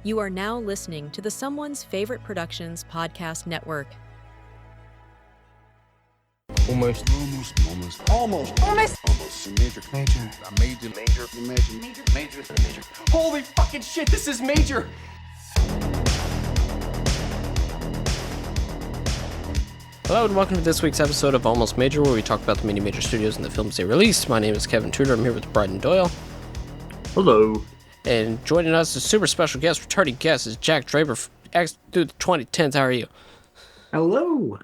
You are now listening to the Someone's Favorite Productions podcast network. Almost. Major. Holy fucking shit, this is major! Hello and welcome to this week's episode of Almost Major, where we talk about the many major studios and the films they released. My name is Kevin Tudor. I'm here with Bryden Doyle. Hello. And joining us, a super special guest, returning guest, is Jack Draper through the 2010s. How are you? Hello.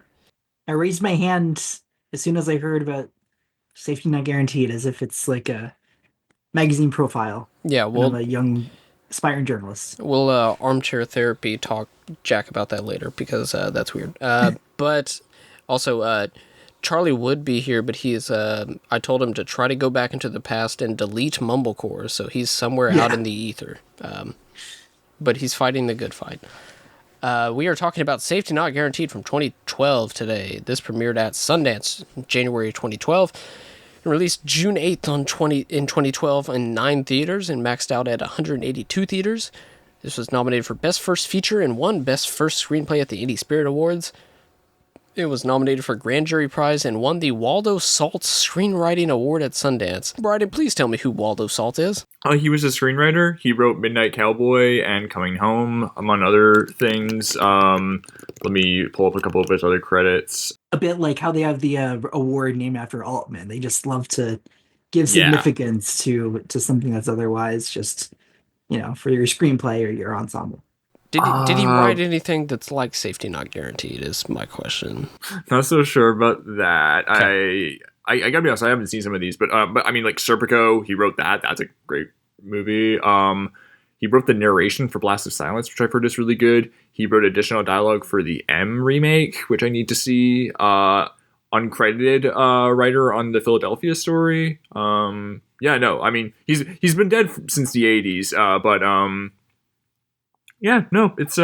I raised my hand as soon as I heard about Safety Not Guaranteed, as if it's like a magazine profile. Yeah, I'm a young aspiring journalist. We'll armchair therapy talk Jack about that later, because that's weird. But also, Charlie would be here, but he's, I told him to try to go back into the past and delete Mumblecore, so he's somewhere out in the ether. But he's fighting the good fight. We are talking about Safety Not Guaranteed from 2012 today. This premiered at Sundance in January 2012. And released June 8th in 2012 in 9 theaters and maxed out at 182 theaters. This was nominated for Best First Feature and won Best First Screenplay at the Indie Spirit Awards. It was nominated for Grand Jury Prize and won the Waldo Salt Screenwriting Award at Sundance. Bryden, please tell me who Waldo Salt is. He was a screenwriter. He wrote Midnight Cowboy and Coming Home, among other things. Let me pull up a couple of his other credits. A bit like how they have the award named after Altman. They just love to give significance to something that's otherwise just, for your screenplay or your ensemble. Did he write anything that's like Safety Not Guaranteed is my question. Not so sure about that. Okay. I gotta be honest, I haven't seen some of these, but I mean, like Serpico, he wrote that. That's a great movie. He wrote the narration for Blast of Silence, which I've heard is really good. He wrote additional dialogue for the M remake, which I need to see. Uncredited writer on the Philadelphia Story. He's been dead since the 80s, it's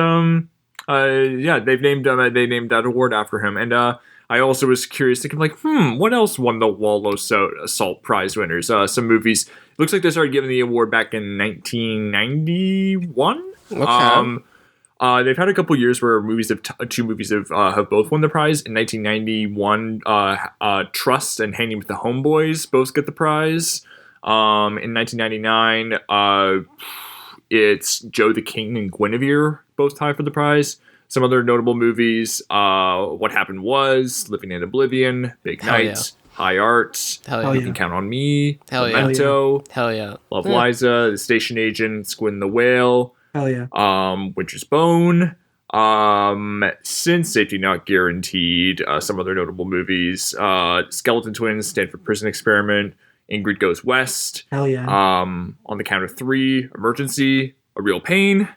they've named they named that award after him, and I also was curious, thinking like, what else won the Waldo Salt Prize winners? Some movies. Looks like they started giving the award back in 1991. Okay. They've had a couple years where two movies have both won the prize. In 1991, Trust and Hanging with the Homeboys both get the prize. In 1999, it's Joe the King and Guinevere both tied for the prize. Some other notable movies: What Happened Was, Living in Oblivion, Big Night, High Art, You Can Count on Me, Memento, Love Liza, The Station Agent, Squid and the Whale, Winter's Bone. Since Safety Not Guaranteed, some other notable movies: Skeleton Twins, Stanford Prison Experiment, Ingrid Goes West. On the Count of Three, Emergency, A Real Pain.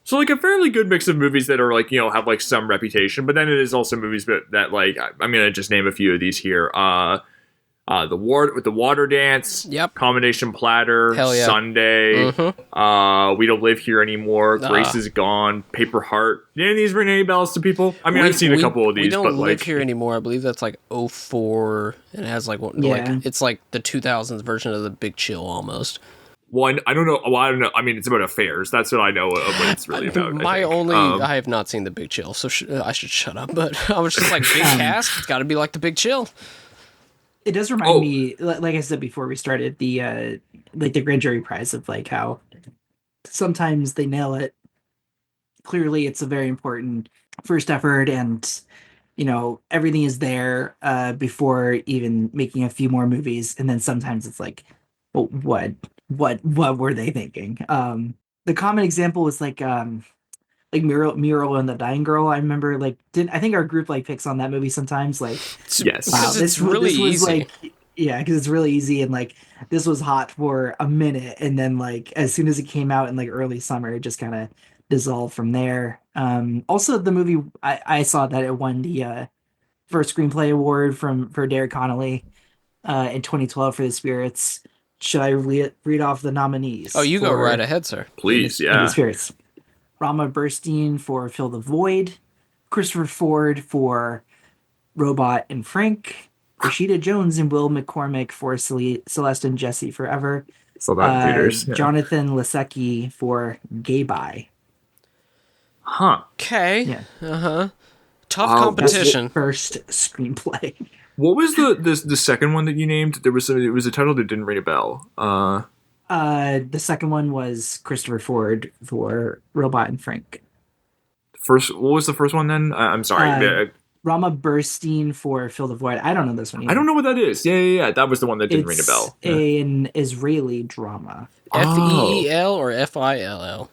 So like a fairly good mix of movies that are like, have like some reputation, but then it is also movies that like, I'm gonna just name a few of these here. The Water Dance, Combination Platter, Sunday, We Don't Live Here Anymore, Grace Is Gone, Paper Heart. Did any of these ring any bells to people? I mean, I've seen a couple of these, We Don't but Live Here Anymore, I believe that's like 2004, and it has like it's like the 2000s version of The Big Chill almost. Well, I don't know. Well, I don't know. I mean, it's about affairs. That's what I know of what it's really about. I have not seen The Big Chill, so I should shut up. But I was just like, big cast, it's got to be like The Big Chill. It does remind me, like I said before we started, the Grand Jury Prize of like how sometimes they nail it. Clearly, it's a very important first effort, and everything is there before even making a few more movies, and then sometimes it's like, well, what were they thinking? The common example was like Mural and the Dying Girl. I remember I think our group like picks on that movie sometimes. Like, yes, because it's really easy. Because it's really easy, and like this was hot for a minute, and then like as soon as it came out in like early summer, it just kind of dissolved from there. Also, the movie I saw that it won the first screenplay award for Derek Connolly in 2012 for The Spirits. Should I read off the nominees? Oh, you go right ahead, sir. Please, The Spirits. Rama Burstein for Fill the Void, Christopher Ford for Robot and Frank, Rashida Jones and Will McCormick for Celeste and Jesse Forever, Saw that in theaters. Yeah. Jonathan Lisecki for Gay Bye. Huh. Okay. Yeah. Tough Wow, competition. First screenplay. What was the second one that you named? It was a title that didn't ring a bell. The second one was Christopher Ford for Robot and Frank. What was the first one then? I'm sorry. Rama Burstein for Fill the Void. I don't know this one either. I don't know what that is. Yeah. That was the one that didn't ring a bell. It's an Israeli drama. FEEL or FILL?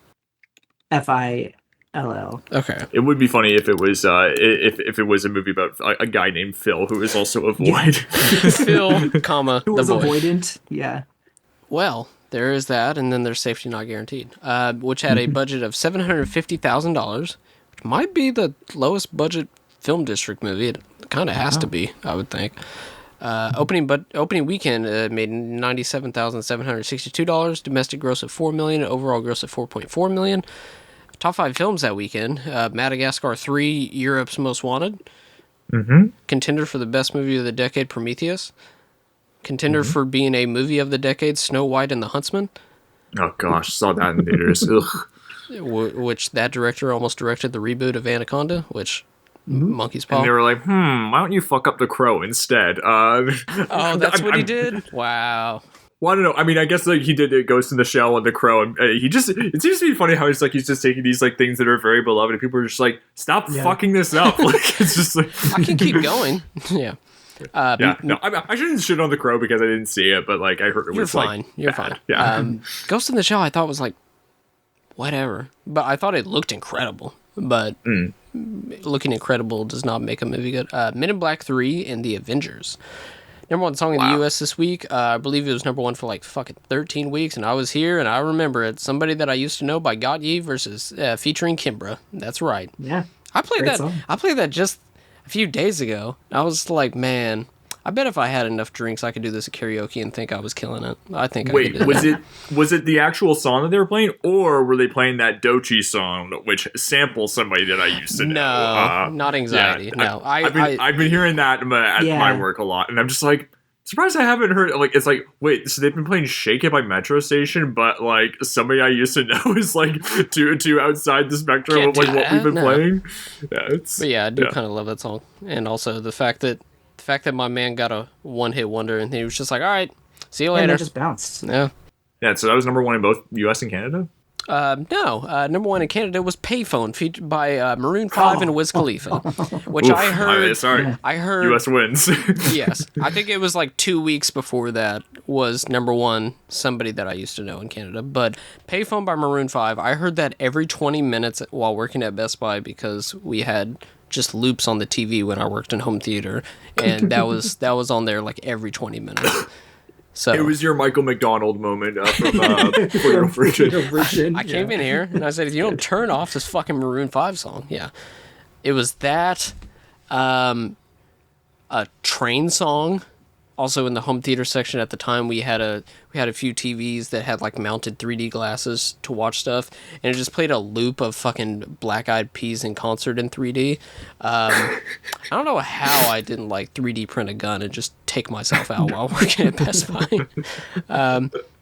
FILL. Okay. It would be funny if it was if it was a movie about a guy named Phil who is also a void. Phil, comma, Who was the void. avoidant. Yeah. Well, there is that, and then there's Safety Not Guaranteed, which had a budget of $750,000, which might be the lowest budget film district movie. It kind of has to be, I would think. Opening weekend made $97,762, domestic gross of $4 million, overall gross of $4.4 million. Top 5 films that weekend: Madagascar 3, Europe's Most Wanted. Contender for the best movie of the decade, Prometheus. Contender for being a movie of the decade, Snow White and the Huntsman. Oh gosh, saw that in theaters. Ugh. Which that director almost directed the reboot of Anaconda, which Monkey's Paw. And they were like, why don't you fuck up The Crow instead? Oh, that's what he did? Wow. Well, I don't know. I mean, I guess like he did Ghost in the Shell and The Crow, and it seems to be funny how he's just taking these like things that are very beloved, and people are just like, stop fucking this up. Like it's just like I can keep going. Yeah. No, I shouldn't shit on The Crow because I didn't see it, but like I heard it was fine. Like, You're bad. fine. Yeah. Ghost in the Shell I thought was like whatever, but I thought it looked incredible. But looking incredible does not make a movie good. Men in Black 3 and The Avengers. Number 1 song in the U.S. this week. I believe it was number 1 for like fucking 13 weeks, and I was here, and I remember it. Somebody That I Used to Know by Got Ye versus featuring Kimbra. That's right. Yeah. I played Great that. song. I played that just a few days ago. I was like, man, I bet if I had enough drinks, I could do this at karaoke and think I was killing it. I think. Wait, I could do that. was it the actual song that they were playing, or were they playing that Doechii song which samples somebody that I used to know? No, not Anxiety. Yeah, No, I've been hearing that at my work a lot, and I'm just like surprised I haven't heard. Like it's like wait, so they've been playing "Shake It" by Metro Station, but like somebody I used to know is like two outside the spectrum Can't of like do what we've been that, no. playing. But yeah, I do kind of love that song, and also the fact that my man got a one-hit wonder, and he was just like, all right, see you And later. it just bounced. Yeah. Yeah, so that was number 1 in both U.S. and Canada. No, number 1 in Canada was Payphone, featured by Maroon 5 and Wiz Khalifa, which Oof, I heard. sorry, I heard. U.S. wins. Yes, I think it was like 2 weeks before that was number 1, Somebody That I Used to Know in Canada. But Payphone by Maroon 5, I heard that every 20 minutes while working at Best Buy because we had just loops on the TV when I worked in home theater, and that was on there like every 20 minutes. So It was your Michael McDonald moment from For Your Virgin. I came in here and I said, if you don't turn off this fucking Maroon 5 song, it was that, a Train song. Also in the home theater section at the time, we had a few TVs that had like mounted 3D glasses to watch stuff, and it just played a loop of fucking Black Eyed Peas in concert in 3D. I don't know how I didn't like 3D print a gun and just take myself out while working at Best Buy.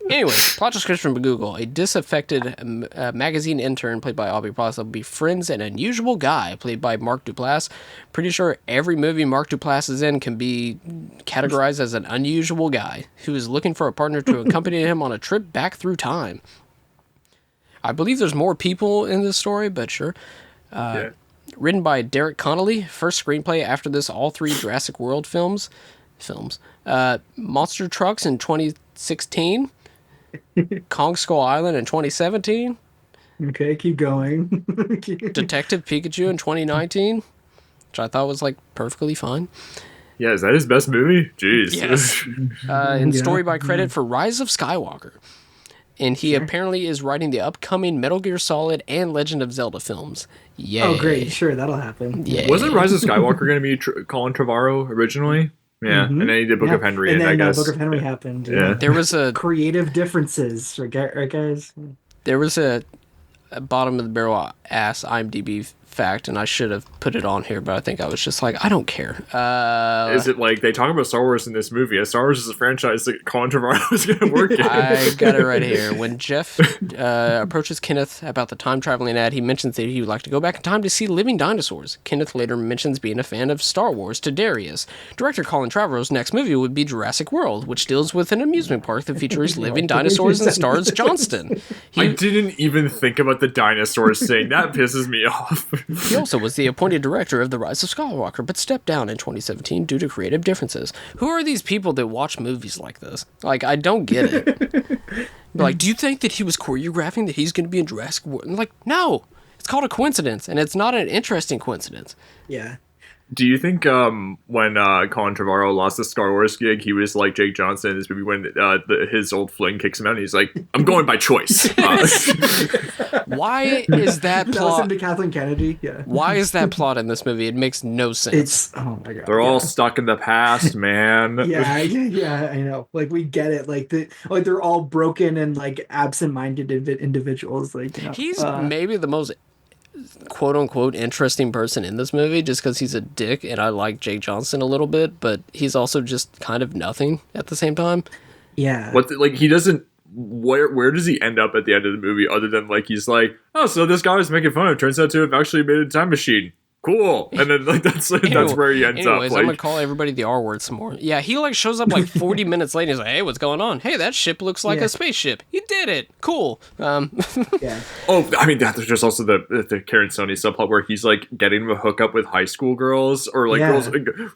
Anyway, plot description from Google. A disaffected magazine intern played by Aubrey Plaza befriends an unusual guy played by Mark Duplass. Pretty sure every movie Mark Duplass is in can be categorized as an unusual guy who is looking for a partner to accompany him on a trip back through time. I believe there's more people in this story, but sure. Written by Derek Connolly. First screenplay after this, all 3 Jurassic World films. Monster Trucks in 2016. Kong Skull Island in 2017. Okay, keep going. Detective Pikachu in 2019, which I thought was like perfectly fine. Yeah, is that his best movie? Jeez. Yes. And story by credit for Rise of Skywalker. And he apparently is writing the upcoming Metal Gear Solid and Legend of Zelda films. Yay. Oh, great. Sure, that'll happen. Yeah. Wasn't Rise of Skywalker going to be Colin Trevorrow originally? Yeah, and then he did Book of Henry, and then I guess. Book of Henry happened. Yeah. There was a Creative differences, right, guys? There was a bottom of the barrel ass IMDb fact, and I should have put it on here, but I think I was just like, I don't care. Is it like they talk about Star Wars in this movie? As Star Wars is a franchise that Colin Trevorrow is going to work in. I got it right here. When Jeff approaches Kenneth about the time traveling ad, he mentions that he would like to go back in time to see living dinosaurs. Kenneth later mentions being a fan of Star Wars to Darius. Director Colin Trevorrow's next movie would be Jurassic World, which deals with an amusement park that features living dinosaurs and stars Johnston. I didn't even think about the dinosaurs thing. That pisses me off. He also was the appointed director of The Rise of Skywalker, but stepped down in 2017 due to creative differences. Who are these people that watch movies like this? Like, I don't get it. Like, do you think that he was choreographing that he's going to be in Jurassic World? And like, no. It's called a coincidence, and it's not an interesting coincidence. Yeah. Do you think when Colin Trevorrow lost the Star Wars gig, he was like Jake Johnson in this movie when his old fling kicks him out and he's like, I'm going by choice? Why is that plot? That was him to Kathleen Kennedy, yeah. Why is that plot in this movie? It makes no sense. It's, oh my god. They're all stuck in the past, man. Yeah, I know. Like, we get it. Like, they're all broken and, like, absent-minded individuals. Like, you know, he's maybe the most quote-unquote interesting person in this movie just because he's a dick and I like Jake Johnson a little bit, but he's also just kind of nothing at the same time. Yeah. He doesn't... Where does he end up at the end of the movie other than, like, he's like, oh, so this guy was making fun of turns out to have actually made a time machine. Cool. And then, like, that's where he ends up. Like, I'm gonna call everybody the R word some more. Yeah, he like shows up like 40 minutes later. He's like, "Hey, what's going on? Hey, that ship looks like a spaceship. You did it. Cool." Yeah. Oh, I mean, there's just also the Karen Sony subplot where he's like getting him a hookup with high school girls or like girls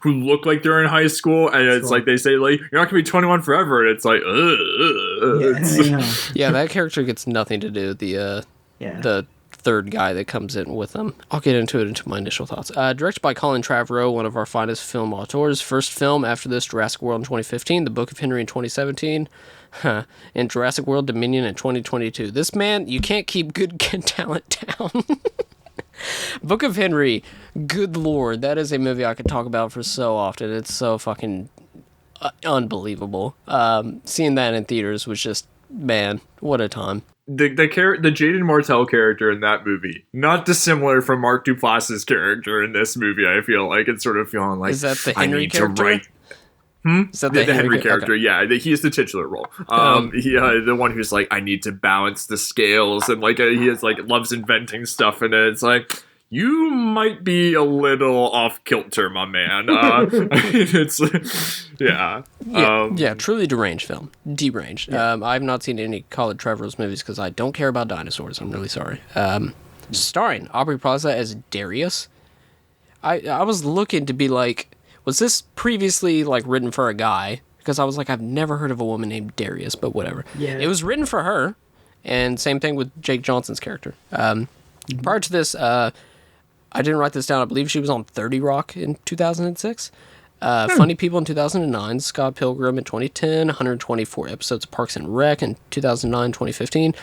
who look like they're in high school, and it's like they say like, "You're not gonna be 21 forever," and it's like, yeah, that character gets nothing to do with the third guy that comes in with them. I'll get into it into my initial thoughts. Directed by Colin Trevorrow, one of our finest film auteurs. First film after this, Jurassic World in 2015, The Book of Henry in 2017, and Jurassic World Dominion in 2022. This man, you can't keep good talent down. Book of Henry, good lord, that is a movie I could talk about for so often. It's so fucking unbelievable. Seeing that in theaters was just, man, what a time. The Jaden Martell character in that movie, not dissimilar from Mark Duplass's character in this movie. I feel like it's sort of feeling like, is that the Henry character? Is that the Henry character? Okay. Yeah, he is the titular role. The one who's like, I need to balance the scales, and like he is like loves inventing stuff, and it's like, you might be a little off kilter, my man. I mean, it's truly deranged film. Deranged. Yeah. I've not seen any Colin Trevorrow's movies because I don't care about dinosaurs. I'm really sorry. Starring Aubrey Plaza as Darius. I was looking to be like, was this previously like written for a guy? Because I was like, I've never heard of a woman named Darius, but whatever. Yeah. It was written for her, and same thing with Jake Johnson's character. Prior to this, I didn't write this down. I believe she was on 30 Rock in 2006. Funny People in 2009. Scott Pilgrim in 2010. 124 episodes of Parks and Rec in 2009, 2015.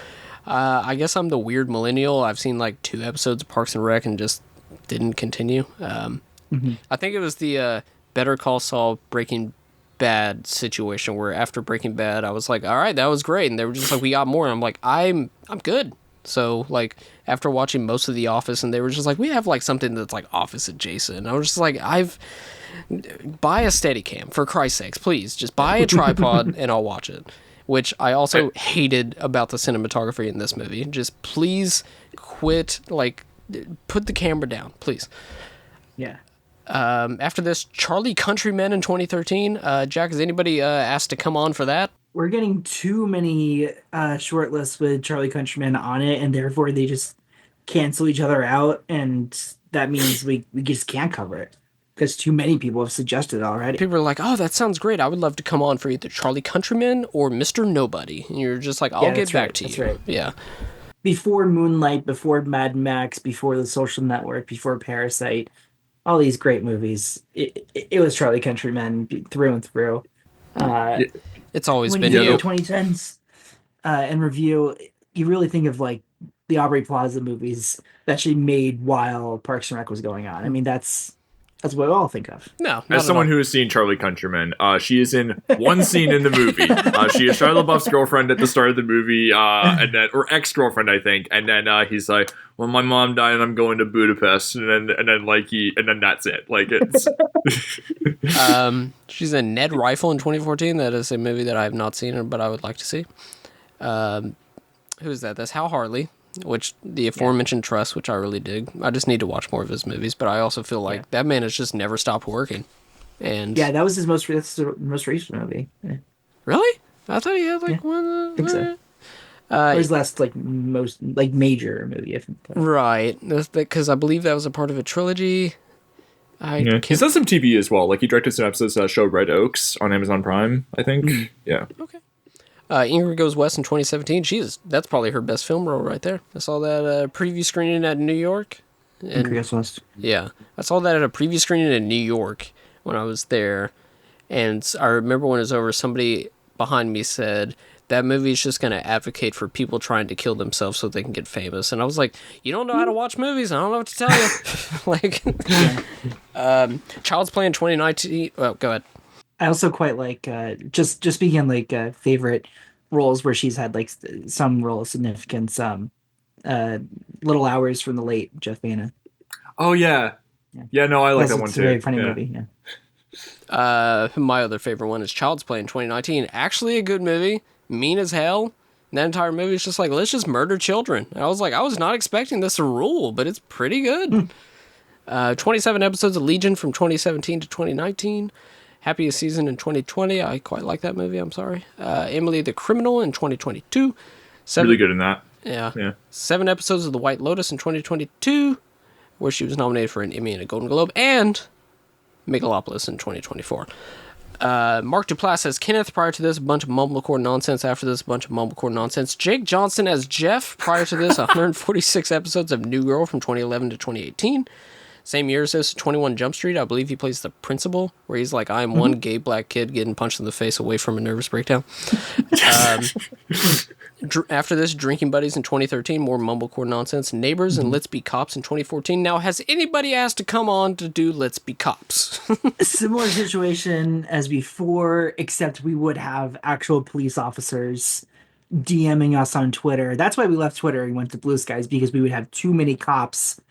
I guess I'm the weird millennial. I've seen like 2 episodes of Parks and Rec and just didn't continue. I think it was the Better Call Saul Breaking Bad situation where after Breaking Bad, I was like, all right, that was great. And they were just like, we got more. And I'm like, I'm good. So, like, after watching most of The Office, and they were just like, we have, like, something that's, like, Office adjacent. And I was just like, buy a Steadicam, for Christ's sakes, please. Just buy a tripod, and I'll watch it. Which I also hated about the cinematography in this movie. Just please quit, like, put the camera down, please. Yeah. After this, Charlie Countryman in 2013. Jack, has anybody asked to come on for that? We're getting too many shortlists with Charlie Countryman on it, and therefore they just cancel each other out, and that means we just can't cover it because too many people have suggested it already. People are like, oh, that sounds great. I would love to come on for either Charlie Countryman or Mr. Nobody. And you're just like, I'll get back to you. Right. Yeah. Before Moonlight, before Mad Max, before The Social Network, before Parasite, all these great movies, it was Charlie Countryman through and through. It's always been you. 2010s and review, you really think of like the Aubrey Plaza movies that she made while Parks and Rec was going on. I mean, that's That's what we all think of. No, not As at someone all. who has seen Charlie Countryman, she is in one scene in the movie. She is Shia LaBeouf's girlfriend at the start of the movie, and then or ex-girlfriend, I think. And then he's like, "Well, my mom died, and I'm going to Budapest." And then that's it. Like it's. She's in Ned Rifle in 2014. That is a movie that I have not seen, but I would like to see. Who is that? That's Hal Hartley, which the aforementioned Trust, which I really dig. I just need to watch more of his movies, but I also feel like that man has just never stopped working. And Yeah, that's his most recent movie. Yeah. really, I thought he had like one. I think so. Or his last most major movie, if Right, because I believe that was a part of a trilogy. He's done some TV as well. Like he directed some episodes of that show Red Oaks on Amazon Prime, I think. Yeah. Okay. Ingrid Goes West in 2017. That's probably her best film role right there. I saw that preview screening at New York. Ingrid Goes West. Yeah, I saw that at a preview screening in New York when I was there, and I remember when it was over, somebody behind me said that movie is just going to advocate for people trying to kill themselves so they can get famous. And I was like, you don't know how to watch movies. I don't know what to tell you. Child's Play in 2019. Oh, go ahead. I also quite like just speaking favorite roles where she's had some role of significance. Little Hours from the late Jeff Bana. Oh yeah. Yeah, no, I like that one It's too. a very funny movie. Yeah. My other favorite one is Child's Play in 2019. Actually a good movie. Mean as hell. And that entire movie is just like, let's just murder children. And I was like, I was not expecting this to rule, but it's pretty good. 27 episodes of Legion from 2017 to 2019. Happiest Season in 2020. I quite like that movie. I'm sorry. Emily the Criminal in 2022. Really good in that. Yeah. 7 episodes of The White Lotus in 2022, where she was nominated for an Emmy and a Golden Globe, and Megalopolis in 2024. Mark Duplass as Kenneth. Prior to this, a bunch of mumblecore nonsense. After this, a bunch of mumblecore nonsense. Jake Johnson as Jeff. Prior to this, 146 episodes of New Girl from 2011 to 2018. Same year as this, 21 Jump Street. I believe he plays the principal, where he's like, I'm one gay black kid getting punched in the face away from a nervous breakdown. After this, Drinking Buddies in 2013, more mumblecore nonsense. Neighbors and Let's Be Cops in 2014. Now, has anybody asked to come on to do Let's Be Cops? A similar situation as before, except we would have actual police officers DMing us on Twitter. That's why we left Twitter and went to Blue Skies, because we would have too many cops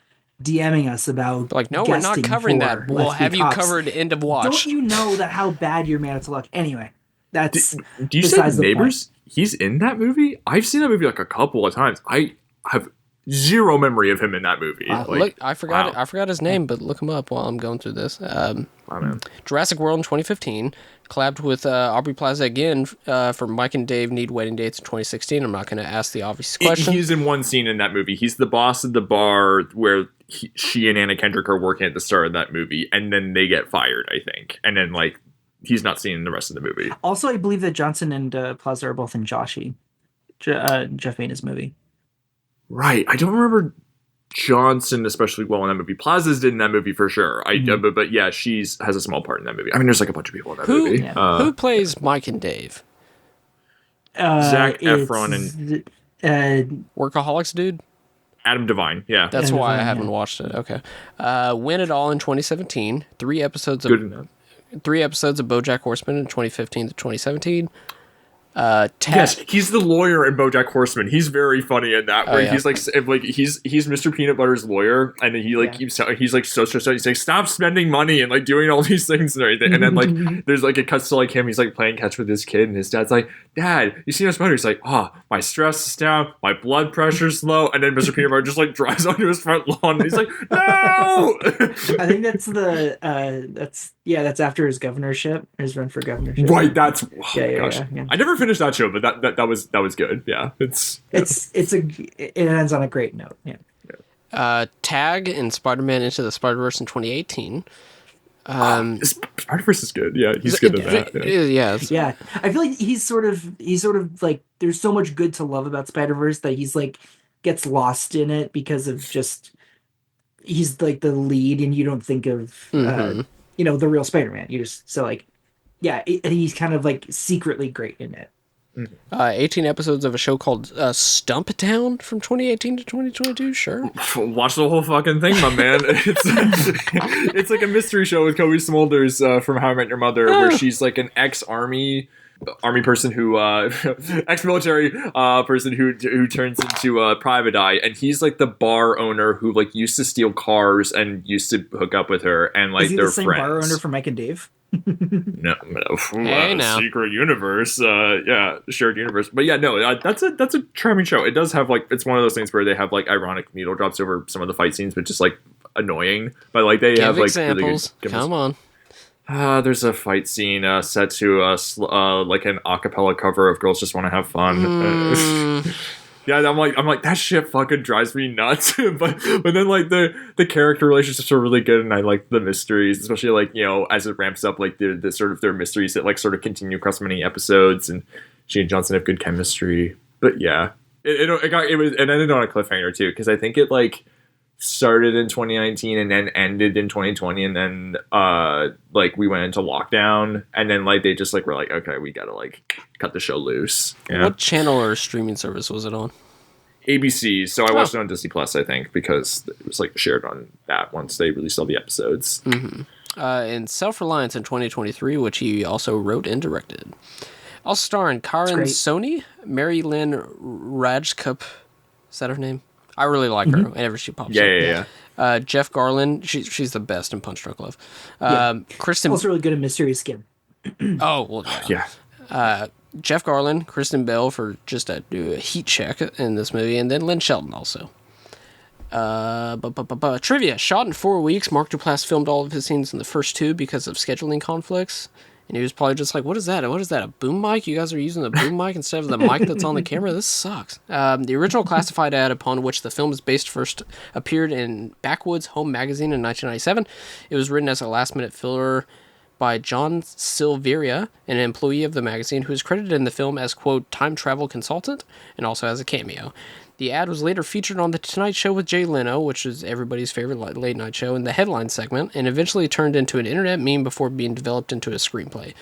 DMing us about Like, no, we're not guesting covering for that. Well, Let's Be have you Cops. covered End of Watch? Don't you know that how bad your man to look? Anyway, that's Do you say besides the Neighbors? He's in that movie? I've seen that movie like a couple of times. I have zero memory of him in that movie. Look, I forgot. wow. I forgot his name, but look him up while I'm going through this. Wow, man. Jurassic World in 2015, collabed with Aubrey Plaza again for Mike and Dave Need Wedding Dates in 2016. I'm not going to ask the obvious question. He's in one scene in that movie. He's the boss of the bar where she and Anna Kendrick are working at the start of that movie, and then they get fired, I think. And then, like, he's not seen in the rest of the movie. Also, I believe that Johnson and Plaza are both in Joshi, Jeff Bana's movie. Right. I don't remember Johnson especially well in that movie. Plaza's did in that movie for sure. But yeah, has a small part in that movie. I mean, there's like a bunch of people in that movie. Who plays Mike and Dave? Zac Efron and Workaholics dude? Adam Devine. Yeah. That's Adam why I Devine, haven't yeah. watched it. Okay. Win It All in 2017. 3 episodes Good enough. 3 episodes of BoJack Horseman in 2015 to 2017. Yes, he's the lawyer in BoJack Horseman. He's very funny in that. Where yeah. he's he's Mr. Peanut Butter's lawyer, and he keeps he's like so stressed out. He's like, stop spending money and like doing all these things and everything. And then like there's like it cuts to like him. He's like playing catch with his kid, and his dad's like, Dad, you see what's better? He's like, oh, my stress is down, my blood pressure's low, and then Mr. Peanut Butter just like drives onto his front lawn. And he's like, no. I think that's after his governorship, his run for governorship. Right. That's Yeah. I never finished that show, but that was good. Yeah. It ends on a great note. Yeah. Tag in Spider-Man Into the Spider-Verse in 2018. Spider-Verse is good. Yeah, he's good at that. Yeah. Yeah, I feel like he's sort of like there's so much good to love about Spider-Verse that he's like gets lost in it because of just he's like the lead and you don't think of the real Spider-Man. You just and he's kind of like secretly great in it. 18 episodes of a show called Stumptown from 2018 to 2022. Sure. Watch the whole fucking thing, my man. It's like a mystery show with Kobe Smulders from How I Met Your Mother, where she's like an ex-army person who ex-military person who turns into a private eye, and he's like the bar owner who like used to steal cars and used to hook up with her, and like Is he they're the same friends. bar owner for Mike and Dave? No, Hey, now. secret universe, yeah, shared universe. But yeah, no, that's a charming show. It does have like, it's one of those things where they have like ironic needle drops over some of the fight scenes, which is like annoying. But like they have like examples. Really good. Come on. There's a fight scene set to like an a cappella cover of "Girls Just Want to Have Fun." Yeah, I'm like that shit fucking drives me nuts. but then like the character relationships are really good, and I like the mysteries, especially like, you know, as it ramps up, like the sort of their mysteries that like sort of continue across many episodes, and she and Johnson have good chemistry. But yeah, it ended on a cliffhanger too, because I think it like started in 2019 and then ended in 2020, and then like we went into lockdown, and then like they just like were like, okay, we gotta like cut the show loose. Yeah. What channel or streaming service was it on? ABC. So I watched it on Disney Plus, I think, because it was like shared on that once they released all the episodes. In Self-Reliance in 2023, which he also wrote and directed. Also starring Karan Soni, Mary Lynn Rajkup. Is that her name? I really like her whenever she pops up. Yeah. Jeff Garland, she's the best in Punch Drunk Love. Kristen, Also really good at Mysterious Skin. oh well, Yeah. Jeff Garland, Kristen Bell for just a heat check in this movie, and then Lynn Shelton also. Trivia: shot in 4 weeks. Mark Duplass filmed all of his scenes in the first 2 because of scheduling conflicts. And he was probably just like, what is that? What is that, a boom mic? You guys are using the boom mic instead of the mic that's on the camera? This sucks. The original classified ad upon which the film is based first appeared in Backwoods Home Magazine in 1997. It was written as a last-minute filler by John Silveria, an employee of the magazine, who is credited in the film as, quote, time travel consultant, and also as a cameo. The ad was later featured on The Tonight Show with Jay Leno, which is everybody's favorite late-night show, in the headline segment, and eventually turned into an internet meme before being developed into a screenplay.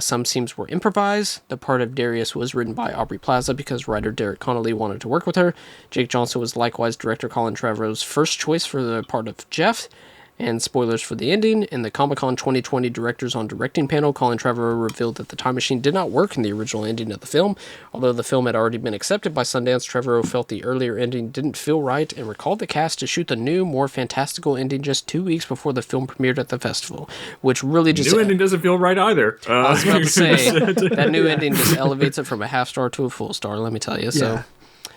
Some scenes were improvised. The part of Darius was written by Aubrey Plaza because writer Derek Connolly wanted to work with her. Jake Johnson was likewise director Colin Trevorrow's first choice for the part of Jeff. And spoilers for the ending, in the Comic-Con 2020 Directors on Directing panel, Colin Trevorrow revealed that the time machine did not work in the original ending of the film. Although the film had already been accepted by Sundance, Trevorrow felt the earlier ending didn't feel right and recalled the cast to shoot the new, more fantastical ending just 2 weeks before the film premiered at the festival, which really just... The new ending doesn't feel right either. I was about to say, that new ending just elevates it from a half star to a full star, let me tell you, so...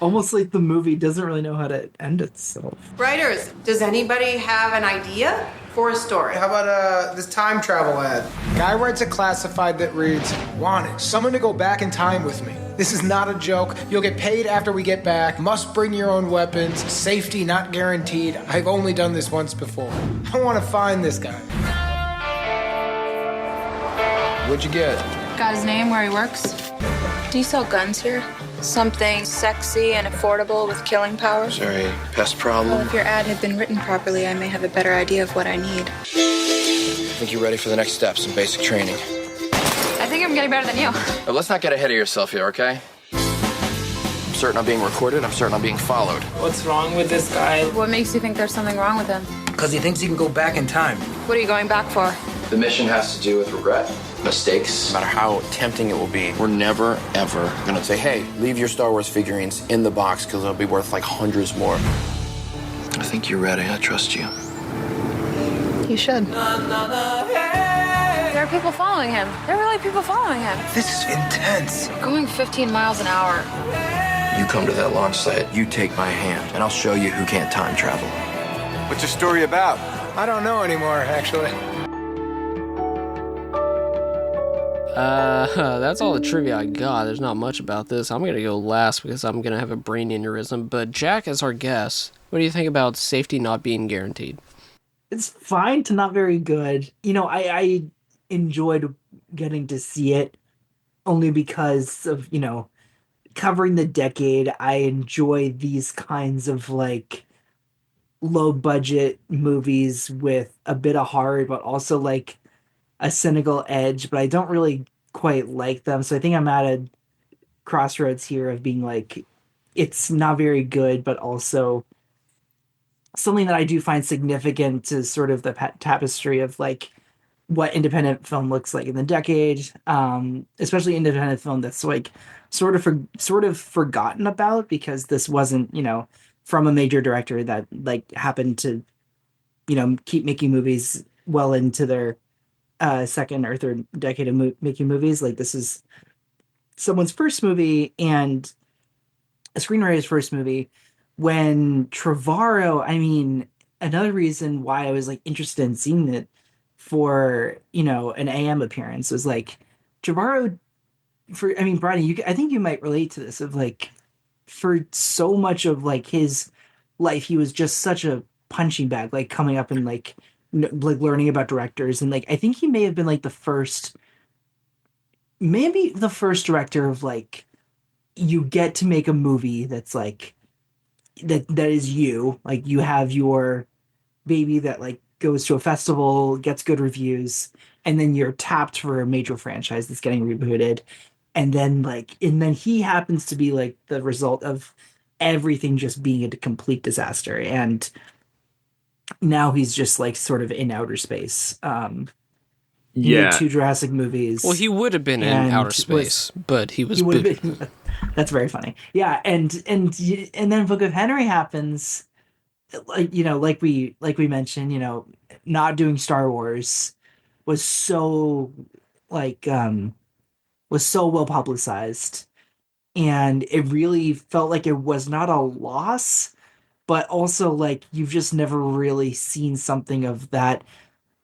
Almost like the movie doesn't really know how to end itself. Writers, does anybody have an idea for a story? How about this time travel ad? Guy writes a classified that reads, wanted, someone to go back in time with me. This is not a joke. You'll get paid after we get back. Must bring your own weapons. Safety not guaranteed. I've only done this once before. I want to find this guy. What'd you get? Got his name, where he works. Do you sell guns here? Something sexy and affordable with killing power? Is there a pest problem? Well, if your ad had been written properly, I may have a better idea of what I need. I think you're ready for the next steps in basic training. I think I'm getting better than you. But let's not get ahead of yourself here, okay? I'm certain I'm being recorded. I'm certain I'm being followed. What's wrong with this guy? What makes you think there's something wrong with him? Because he thinks he can go back in time. What are you going back for? The mission has to do with regret, mistakes. No matter how tempting it will be, we're never, ever gonna say, hey, leave your Star Wars figurines in the box because they'll be worth like hundreds more. I think you're ready. I trust you. You should. There are people following him. There are really people following him. This is intense. Going 15 miles an hour. You come to that launch site, you take my hand, and I'll show you who can't time travel. What's your story about? I don't know anymore, actually. That's all the trivia I got. There's not much about this. I'm going to go last because I'm going to have a brain aneurysm. But Jack, as our guest, what do you think about safety not being guaranteed? It's fine to not very good. You know, I enjoyed getting to see it only because of, you know, covering the decade. I enjoy these kinds of like low budget movies with a bit of heart, but also like a cynical edge, but I don't really quite like them. So I think I'm at a crossroads here of being like, it's not very good, but also something that I do find significant to sort of the tapestry of like what independent film looks like in the decade, especially independent film that's like sort of forgotten about because this wasn't, you know, from a major director that like happened to, you know, keep making movies well into their second or third decade of making movies. Like this is someone's first movie and a screenwriter's first movie. When Trevorrow, I mean, another reason why I was like interested in seeing it for, you know, an AM appearance was like Trevorrow for, I mean, Brian, I think you might relate to this of like, for so much of like his life, he was just such a punching bag, like coming up and like, like learning about directors. And like, I think he may have been like maybe the first director of like, you get to make a movie that's like, that is you, like you have your baby that like goes to a festival, gets good reviews, and then you're tapped for a major franchise that's getting rebooted. And then he happens to be like the result of everything just being a complete disaster. And now he's just like sort of in outer space. He made 2 Jurassic movies. Well, he would have been in outer space, but he was. That's very funny. Yeah, and then Book of Henry happens. Like, you know, like we mentioned, you know, not doing Star Wars was so like was so well publicized, and it really felt like it was not a loss, but also like you've just never really seen something of that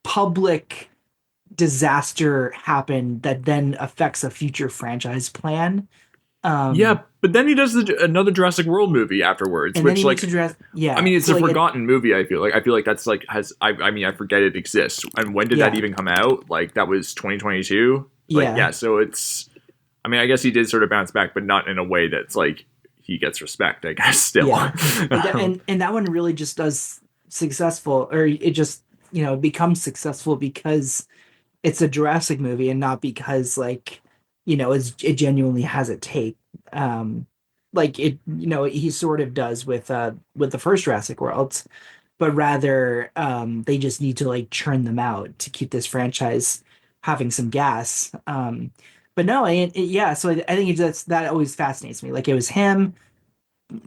public disaster happen that then affects a future franchise plan. But then he does another Jurassic World movie afterwards, which like, I mean, it's a forgotten movie. I feel like that's like I mean, I forget it exists. And when did that even come out? Like that was 2022. Like, so it's, I mean, I guess he did sort of bounce back, but not in a way that's like he gets respect, I guess, still. And that one really just does successful, or it just, you know, becomes successful because it's a Jurassic movie and not because like, you know, it genuinely has a take. Like it, you know, he sort of does with the first Jurassic World, but rather they just need to like churn them out to keep this franchise having some gas. But no, so I think that always fascinates me. Like it was him,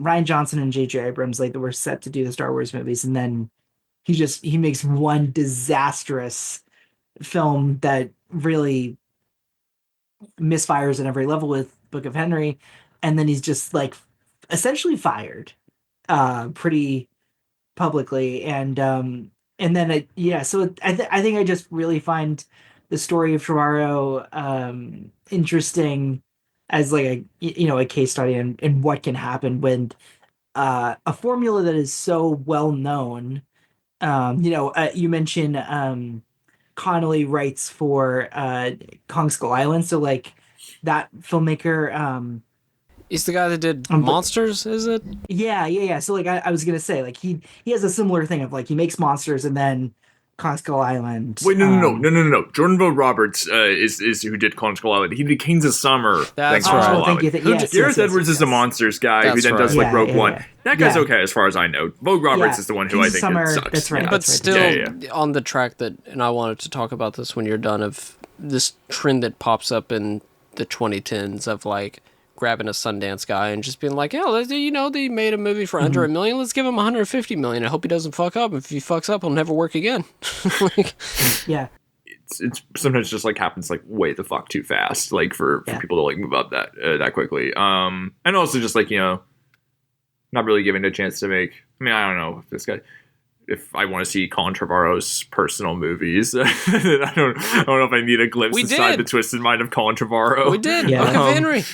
Rian Johnson, and J.J. Abrams, like that were set to do the Star Wars movies, and then he makes one disastrous film that really misfires at every level with Book of Henry, and then he's just like essentially fired pretty publicly, and then I think I just really find the story of Trevorrow interesting as like a case study in what can happen when a formula that is so well known. You mentioned Connolly writes for Kong Skull Island, so like that filmmaker. He's the guy that did Monsters, is it? Yeah. So like I was gonna say, like he has a similar thing of like he makes Monsters and then Kong Skull Island. Wait, no. Jordan Vogt Roberts is who did Kong Skull Island. He did Kings of Summer. That's right. Thank you. Gareth Edwards is the Monsters guy who then does like Rogue One. Yeah. That guy's okay as far as I know. Vogt Roberts is the one who Kings I think sucks. That's right. But still, on the track that, and I wanted to talk about this when you're done, of this trend that pops up in the 2010s of like grabbing a Sundance guy and just being like, yeah, you know, they made a movie for under $1 million. Let's give him $150 million. I hope he doesn't fuck up. If he fucks up, he'll never work again. It's sometimes just like happens like way the fuck too fast, like for people to like move up that quickly. And also just like, you know, not really giving it a chance to make. I mean, I don't know if I want to see Colin Trevorrow's personal movies. I don't know if I need a glimpse inside the twisted mind of Colin Trevorrow. We did. Look at Henry.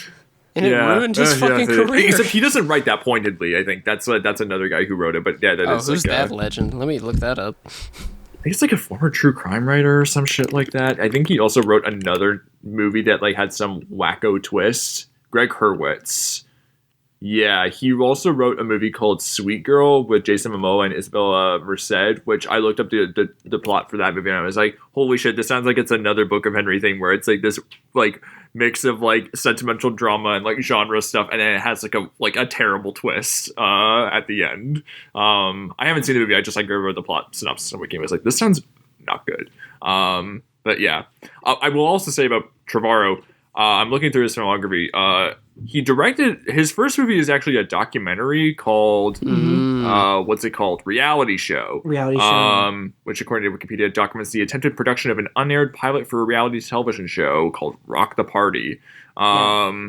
And it ruined his fucking career. Except he doesn't write that pointedly. I think that's another guy who wrote it. But yeah, who's like, that legend? Let me look that up. I think it's like a former true crime writer or some shit like that. I think he also wrote another movie that like had some wacko twist. Greg Hurwitz. Yeah, he also wrote a movie called Sweet Girl with Jason Momoa and Isabella Merced, which I looked up the plot for that movie and I was like, holy shit, this sounds like it's another Book of Henry thing where it's like this like mix of like sentimental drama and like genre stuff, and then it has like a terrible twist at the end. I haven't seen the movie. I just like read the plot synopsis on Wiki. I was like, this sounds not good. But yeah, I will also say about Trevorrow. I'm looking through his filmography. He directed his first movie is actually a documentary called what's it called? Reality Show. Which according to Wikipedia documents the attempted production of an unaired pilot for a reality television show called Rock the Party.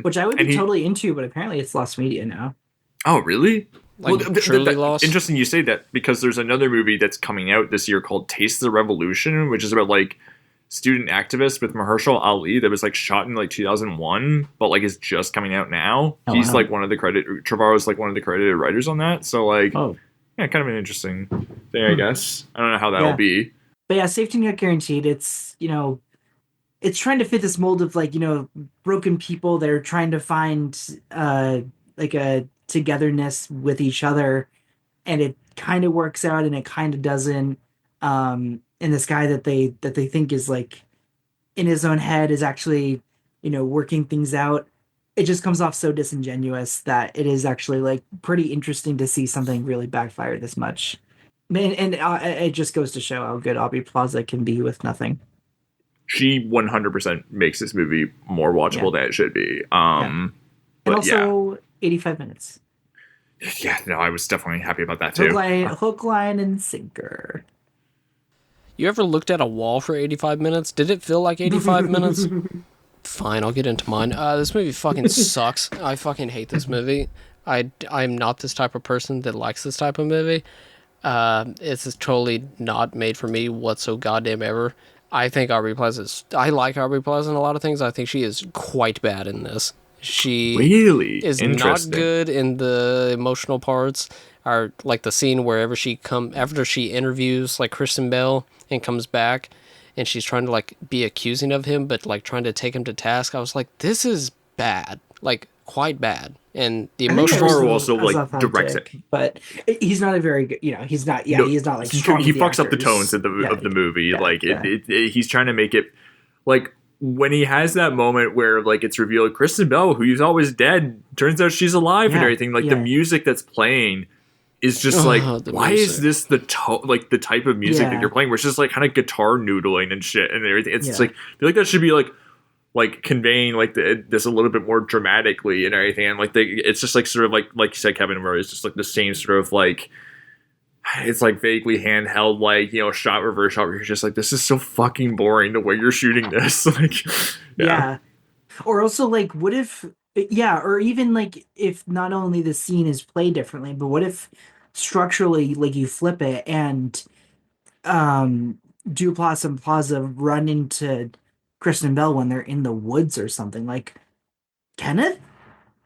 Which I would be totally into, but apparently it's lost media now. Oh, really? Like truly lost? Interesting you say that, because there's another movie that's coming out this year called Taste the Revolution, which is about like student activist with Mahershala Ali that was like shot in like 2001, but like is just coming out now. He's like one of the Trevorrow's like one of the credited writers on that. So like, yeah, kind of an interesting thing, I guess. I don't know how that will be. But yeah, Safety Net Guaranteed. It's, you know, it's trying to fit this mold of like, you know, broken people that are trying to find like a togetherness with each other, and it kind of works out and it kind of doesn't. And this guy that they think is like in his own head is actually, you know, working things out. It just comes off so disingenuous that it is actually like pretty interesting to see something really backfire this much. And it just goes to show how good Aubrey Plaza can be with nothing. She 100% makes this movie more watchable than it should be. And also 85 minutes. Yeah, no, I was definitely happy about that too. Hook, line, and sinker. You ever looked at a wall for 85 minutes? Did it feel like 85 minutes? Fine, I'll get into mine. This movie fucking sucks. I fucking hate this movie. I'm not this type of person that likes this type of movie. It's just totally not made for me whatso goddamn ever. I think Aubrey Plaza I like Aubrey Plaza in a lot of things. I think she is quite bad in this. She really is not good in the emotional parts. Or like the scene wherever after she interviews like Kristen Bell and comes back and she's trying to like be accusing of him, but like trying to take him to task. I was like, this is bad, like quite bad. And the emotional also like directs it, but he's not a very good, you know, he's not he's not like strong. He fucks up the tones of the movie. He's trying to make it like, when he has that moment where like it's revealed Kristen Bell, who's always dead, turns out she's alive and everything, like the music that's playing is just like, why is this the type of music that you're playing, where it's just like kind of guitar noodling and shit and everything. It's just like, I feel like that should be like conveying like this a little bit more dramatically and everything. And like it's just like sort of like you said, Kevin, where it's just like the same sort of like, it's like vaguely handheld, like, you know, shot reverse shot, where you're just like, this is so fucking boring the way you're shooting this. Like, or also like, what if, or even like if not only the scene is played differently, but what if structurally like you flip it and Duplass and Plaza run into Kristen Bell when they're in the woods or something, like Kenneth,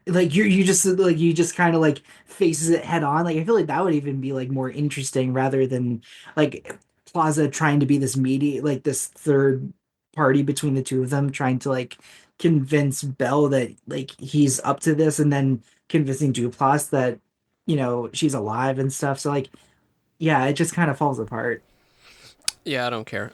like you just kind of like faces it head on. Like I feel like that would even be like more interesting rather than like Plaza trying to be this like this third party between the two of them, trying to like convince Belle that like he's up to this, and then convincing Duplass that, you know, she's alive and stuff. So like, yeah, it just kind of falls apart. Yeah, I don't care.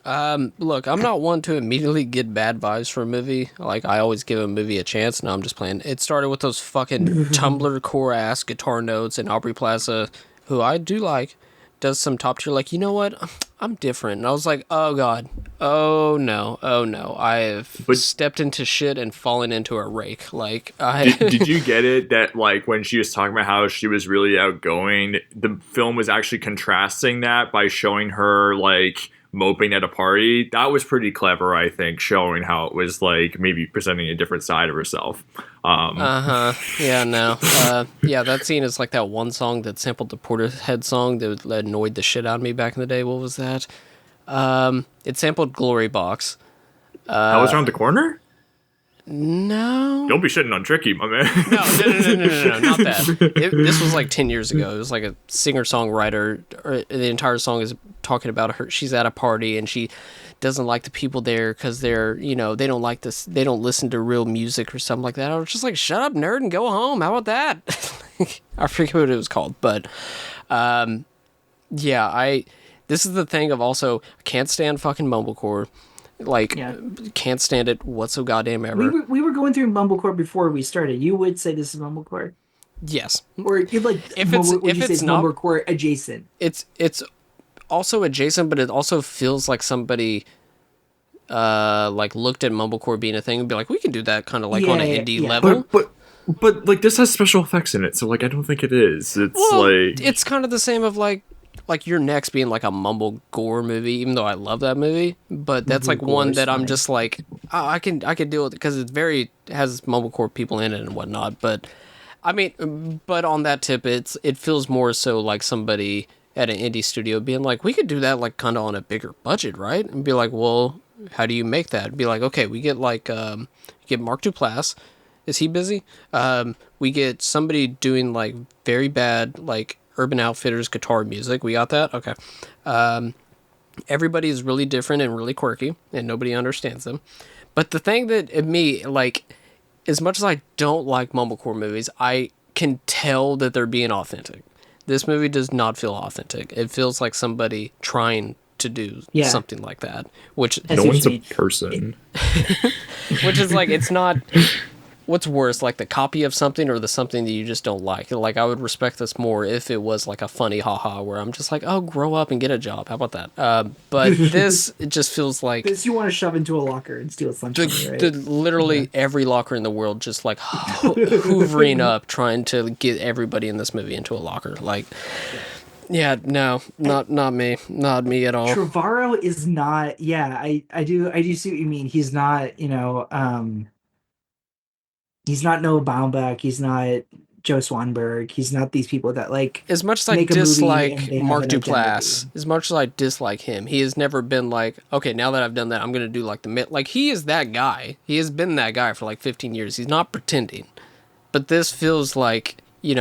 Look, I'm not one to immediately get bad vibes for a movie. Like, I always give a movie a chance. No, I'm just playing. It started with those fucking Tumblr core-ass guitar notes, and Aubrey Plaza, who I do like, does some top tier, like, you know what? I'm different. And I was like, oh, God. Oh, no. I have stepped into shit and fallen into a rake. Like, Did you get it that, like, when she was talking about how she was really outgoing, the film was actually contrasting that by showing her, like, moping at a party? That was pretty clever, I think, showing how it was like maybe presenting a different side of herself. Yeah, no. Yeah, that scene is like that one song that sampled the Portishead song that annoyed the shit out of me back in the day. What was that? It sampled Glory Box. That was Around the Corner? No. Don't be shitting on Tricky, my man. No, not that. This was like 10 years ago. It was like a singer-songwriter. The entire song is talking about her. She's at a party and she doesn't like the people there because they're, you know, they don't like this. They don't listen to real music or something like that. I was just like, shut up, nerd, and go home. How about that? I forget what it was called. But, yeah, this is the thing of also, I can't stand fucking mumblecore. Like, Yeah. can't stand it whatso goddamn ever. We were going through mumblecore before we started. You would say this is mumblecore, Yes. or you like If would you say it's it's not mumblecore adjacent? it's also adjacent, but it also feels like somebody like looked at mumblecore being a thing and be like, we can do that kind of like on an indie level. But like this has special effects in it, so like I don't think it is. It's like it's kind of the same of like Your Next being like a mumble gore movie, even though I love that movie, but that's like one that I'm just like, oh, I can deal with it because it has mumblecore people in it and whatnot. But I mean, but on that tip, it feels more so like somebody at an indie studio being like, we could do that like kind of on a bigger budget, right? And be like, well, how do you make that? And be like, okay, we get like get Mark Duplass. Is he busy? We get somebody doing like very bad like Urban Outfitters guitar music. We got that? Okay. Everybody is really different and really quirky, and nobody understands them. But the thing that me, like, as much as I don't like mumblecore movies, I can tell that they're being authentic. This movie does not feel authentic. It feels like somebody trying to do something like that, which no one's a person. Which is like, it's not. What's worse, like the copy of something or the something that you just don't like? Like, I would respect this more if it was like a funny haha where I'm just like, oh, grow up and get a job. How about that? But this, it just feels like... This you want to shove into a locker and steal something, right? Literally every locker in the world just like hoovering up, trying to get everybody in this movie into a locker. Like... Yeah, no, not me. Not me at all. Trevorrow is not... Yeah, I do see what you mean. He's not, he's not Noah Baumbach. He's not Joe Swanberg. He's not these people that like. As much as I dislike Mark Duplass, as much as I dislike him, he has never been like, okay, now that I've done that, I'm gonna do like like he is that guy. He has been that guy for like 15 years. He's not pretending, but this feels like if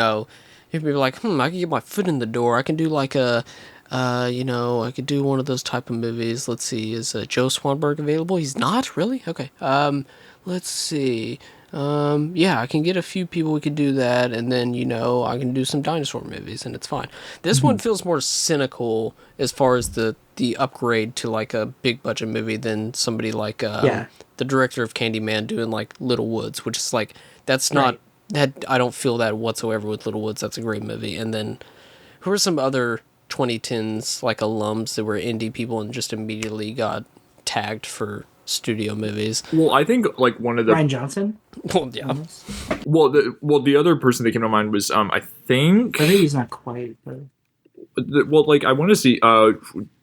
people are like, I can get my foot in the door. I can do like a. I could do one of those type of movies. Let's see, is Joe Swanberg available? He's not, really? Okay. Let's see. I can get a few people we could do that, and then, I can do some dinosaur movies, and it's fine. This one feels more cynical as far as the upgrade to, like, a big-budget movie than somebody like the director of Candyman doing, like, Little Woods, which is, like, that's not... That I don't feel that whatsoever with Little Woods. That's a great movie. And then, who are some other 2010s, like, alums that were indie people and just immediately got tagged for... studio movies? Well, I think like one of the Ryan Johnson. Well, yeah. Well, the other person that came to mind was I think he's not quite. But... I want to see.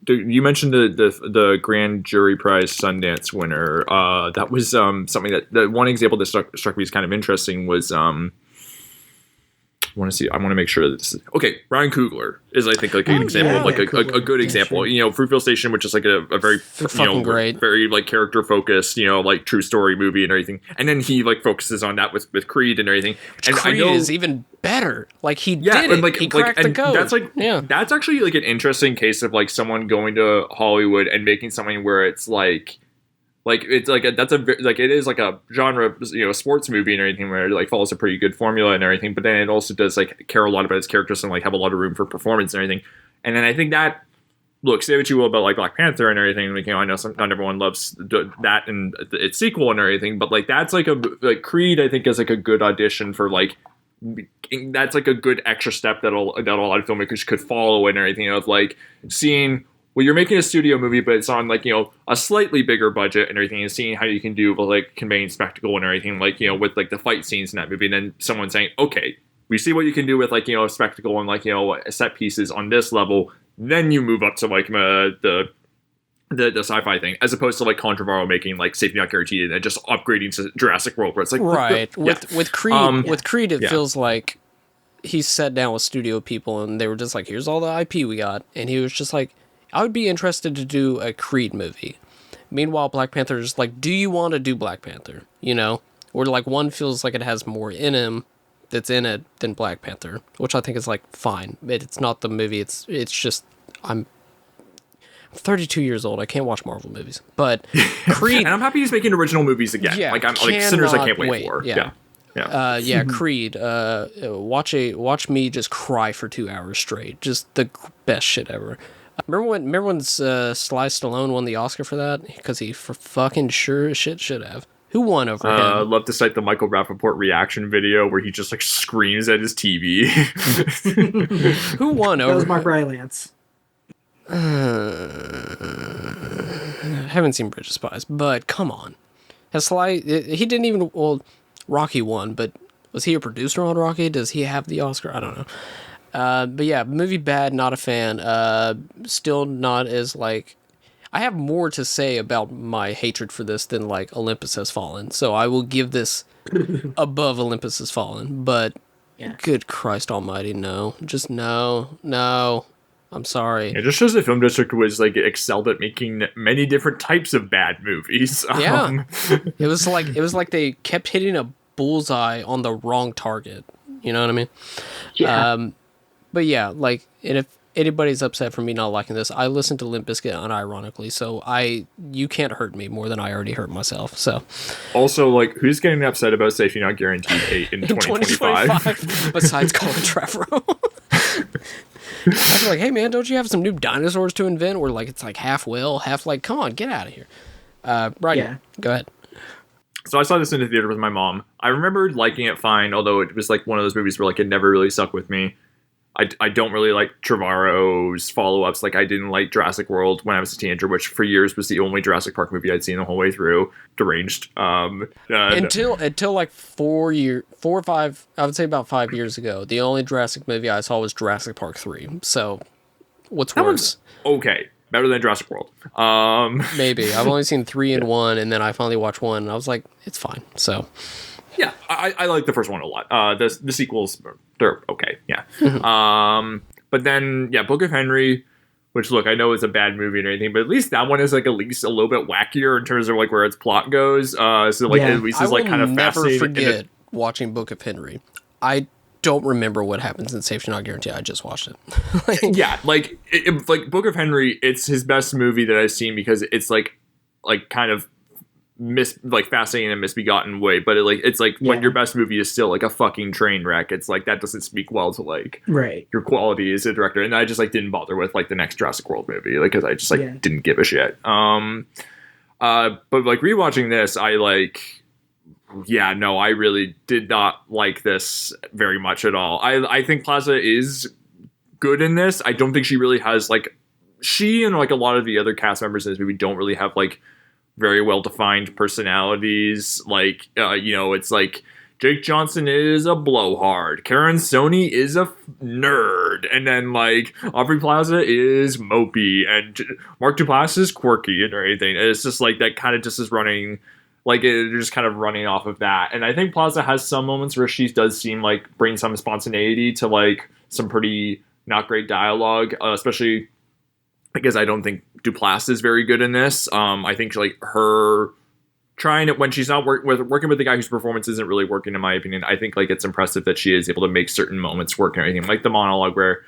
You mentioned the grand jury prize Sundance winner. That was something that the one example that struck me as kind of interesting was I want to make sure that this is okay. Ryan Coogler is, I think, like an example, like a good example. Sure. Fruitvale Station, which is like a very great, very like character focused, like true story movie and everything. And then he like focuses on that with Creed and everything. And Creed is even better. Like he did it. And, like, he cracked the code. That's actually like an interesting case of like someone going to Hollywood and making something where it's like it's like it is like a genre, sports movie and everything where it like follows a pretty good formula and everything, but then it also does like care a lot about its characters and like have a lot of room for performance and everything. And then I think that, look, say what you will about like Black Panther and everything, like, I know not everyone loves that and its sequel and everything, but like that's like Creed, I think, is like a good audition for like, that's like a good extra step that a lot of filmmakers could follow and everything, of like seeing, well, you're making a studio movie, but it's on like, a slightly bigger budget and everything, and seeing how you can do like conveying spectacle and everything, like, with like the fight scenes in that movie. And then someone saying, okay, we see what you can do with like, spectacle and like, set pieces on this level. Then you move up to like the sci-fi thing, as opposed to like Trevorrow making like Safety Not Guaranteed and just upgrading to Jurassic World, where it's like, right. With Creed, it feels like he sat down with studio people and they were just like, here's all the IP we got. And he was just like, I would be interested to do a Creed movie. Meanwhile, Black Panther is like, do you want to do Black Panther? Or like one feels like it has more in him that's in it than Black Panther, which I think is like fine. It's not the movie. It's just, I'm 32 years old. I can't watch Marvel movies, but Creed. And I'm happy he's making original movies again. Yeah, like I'm like Sinners. I can't wait for. Creed. Watch me just cry for 2 hours straight. Just the best shit ever. Remember when Sly Stallone won the Oscar for that? Because he for fucking sure as shit should have. Who won over him? I'd love to cite the Michael Rappaport reaction video where he just like screams at his TV. Who won over? That was Mark Rylance. I haven't seen Bridge of Spies, but come on. Has Sly? He didn't even. Well, Rocky won, but was he a producer on Rocky? Does he have the Oscar? I don't know. But yeah, movie bad, not a fan. Still not as like. I have more to say about my hatred for this than like Olympus Has Fallen, so I will give this above Olympus Has Fallen. But good Christ Almighty, no, just no. I'm sorry. It just shows the film district was like excelled at making many different types of bad movies. Yeah, it was like they kept hitting a bullseye on the wrong target. You know what I mean? Yeah. But yeah, like, and if anybody's upset for me not liking this, I listen to Limp Bizkit unironically, so you can't hurt me more than I already hurt myself. So, also, like, who's getting upset about Safety Not Guaranteed 8 in 2025? Besides Colin Trevorrow. I feel like, hey man, don't you have some new dinosaurs to invent? Where like it's like half whale, half like, come on, get out of here. Right. Yeah. Go ahead. So I saw this in the theater with my mom. I remember liking it fine, although it was like one of those movies where like it never really stuck with me. I don't really like Trevorrow's follow-ups. Like, I didn't like Jurassic World when I was a teenager, which for years was the only Jurassic Park movie I'd seen the whole way through. Deranged. Until like 4 or 5, I would say about 5 years ago, the only Jurassic movie I saw was Jurassic Park 3. So, what's worse? Okay. Better than Jurassic World. Maybe. I've only seen 3 and 1, and then I finally watched 1, and I was like, it's fine. So... Yeah, I like the first one a lot. The sequels, they're okay, yeah. But then, yeah, Book of Henry, which, look, I know is a bad movie and everything, but at least that one is, like, at least a little bit wackier in terms of, like, where its plot goes. So, like, at least it's, like, kind of fascinating. I will never forget watching Book of Henry. I don't remember what happens in Safety Not Guaranteed. I just watched it. Yeah, like, like, Book of Henry, it's his best movie that I've seen because it's, like kind of fascinating and misbegotten way, but it's like when your best movie is still like a fucking train wreck, it's like that doesn't speak well to like your quality as a director. And I just like didn't bother with like the next Jurassic World movie, like because I just like didn't give a shit. But like rewatching this, I really did not like this very much at all. I think Plaza is good in this. I don't think she really has like she and like a lot of the other cast members in this movie don't really have like very well-defined personalities. Like, it's like Jake Johnson is a blowhard. Karen Sony is a nerd. And then, like, Aubrey Plaza is mopey. And Mark Duplass is quirky and everything. And it's just, like, that kind of just is running... Like, they're just kind of running off of that. And I think Plaza has some moments where she does seem like bring some spontaneity to, like, some pretty not great dialogue. Especially... because I don't think Duplass is very good in this. I think like her trying it when she's not working with the guy whose performance isn't really working, in my opinion. I think like it's impressive that she is able to make certain moments work and everything. Like the monologue where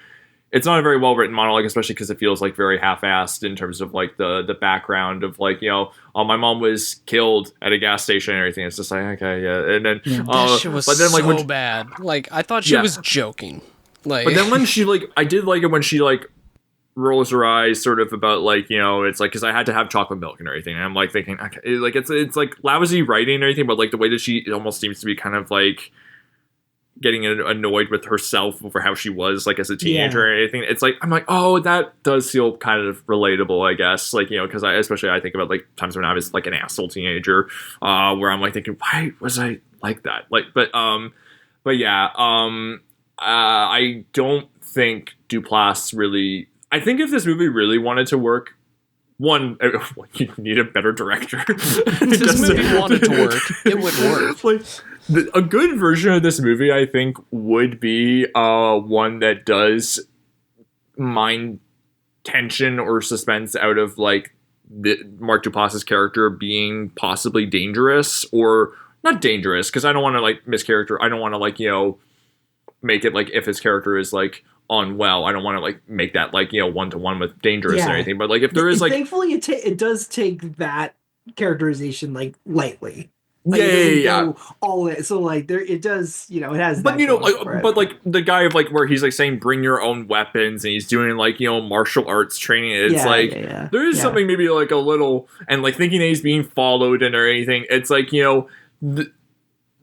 it's not a very well written monologue, especially because it feels like very half-assed in terms of like the background of like, my mom was killed at a gas station and everything. It's just like, okay, yeah. And then that shit was so bad. Like I thought she was joking. Like, but then when she like, I did like it when she like rolls her eyes sort of about like, it's like, because I had to have chocolate milk and everything, and I'm like thinking, okay, like it's like lousy writing and everything, but like the way that she almost seems to be kind of like getting annoyed with herself over how she was like as a teenager and anything. It's like I'm like, oh, that does feel kind of relatable, I guess, like, because I think about like times when I was like an asshole teenager, where I'm like thinking, why was I like that, like, but yeah, I don't think Duplass really. I think if this movie really wanted to work, one, you need a better director. If this movie wanted to work, it would work. Like, a good version of this movie, I think, would be one that does mind tension or suspense out of like Mark Duplass's character being possibly dangerous, or not dangerous, because I don't want to like mischaracter. I don't want to like make it like if his character is like unwell, I don't want to like make that like one-to-one with dangerous and anything, but like if there is like thankfully it does take that characterization like lightly. Like Yeah, it yeah, doesn't yeah. go all in. So like there, it does, it has But that going like, for it. but like the guy of like where he's like saying bring your own weapons and he's doing like martial arts training. It's like there is something maybe like a little and like thinking that he's being followed and or anything. It's like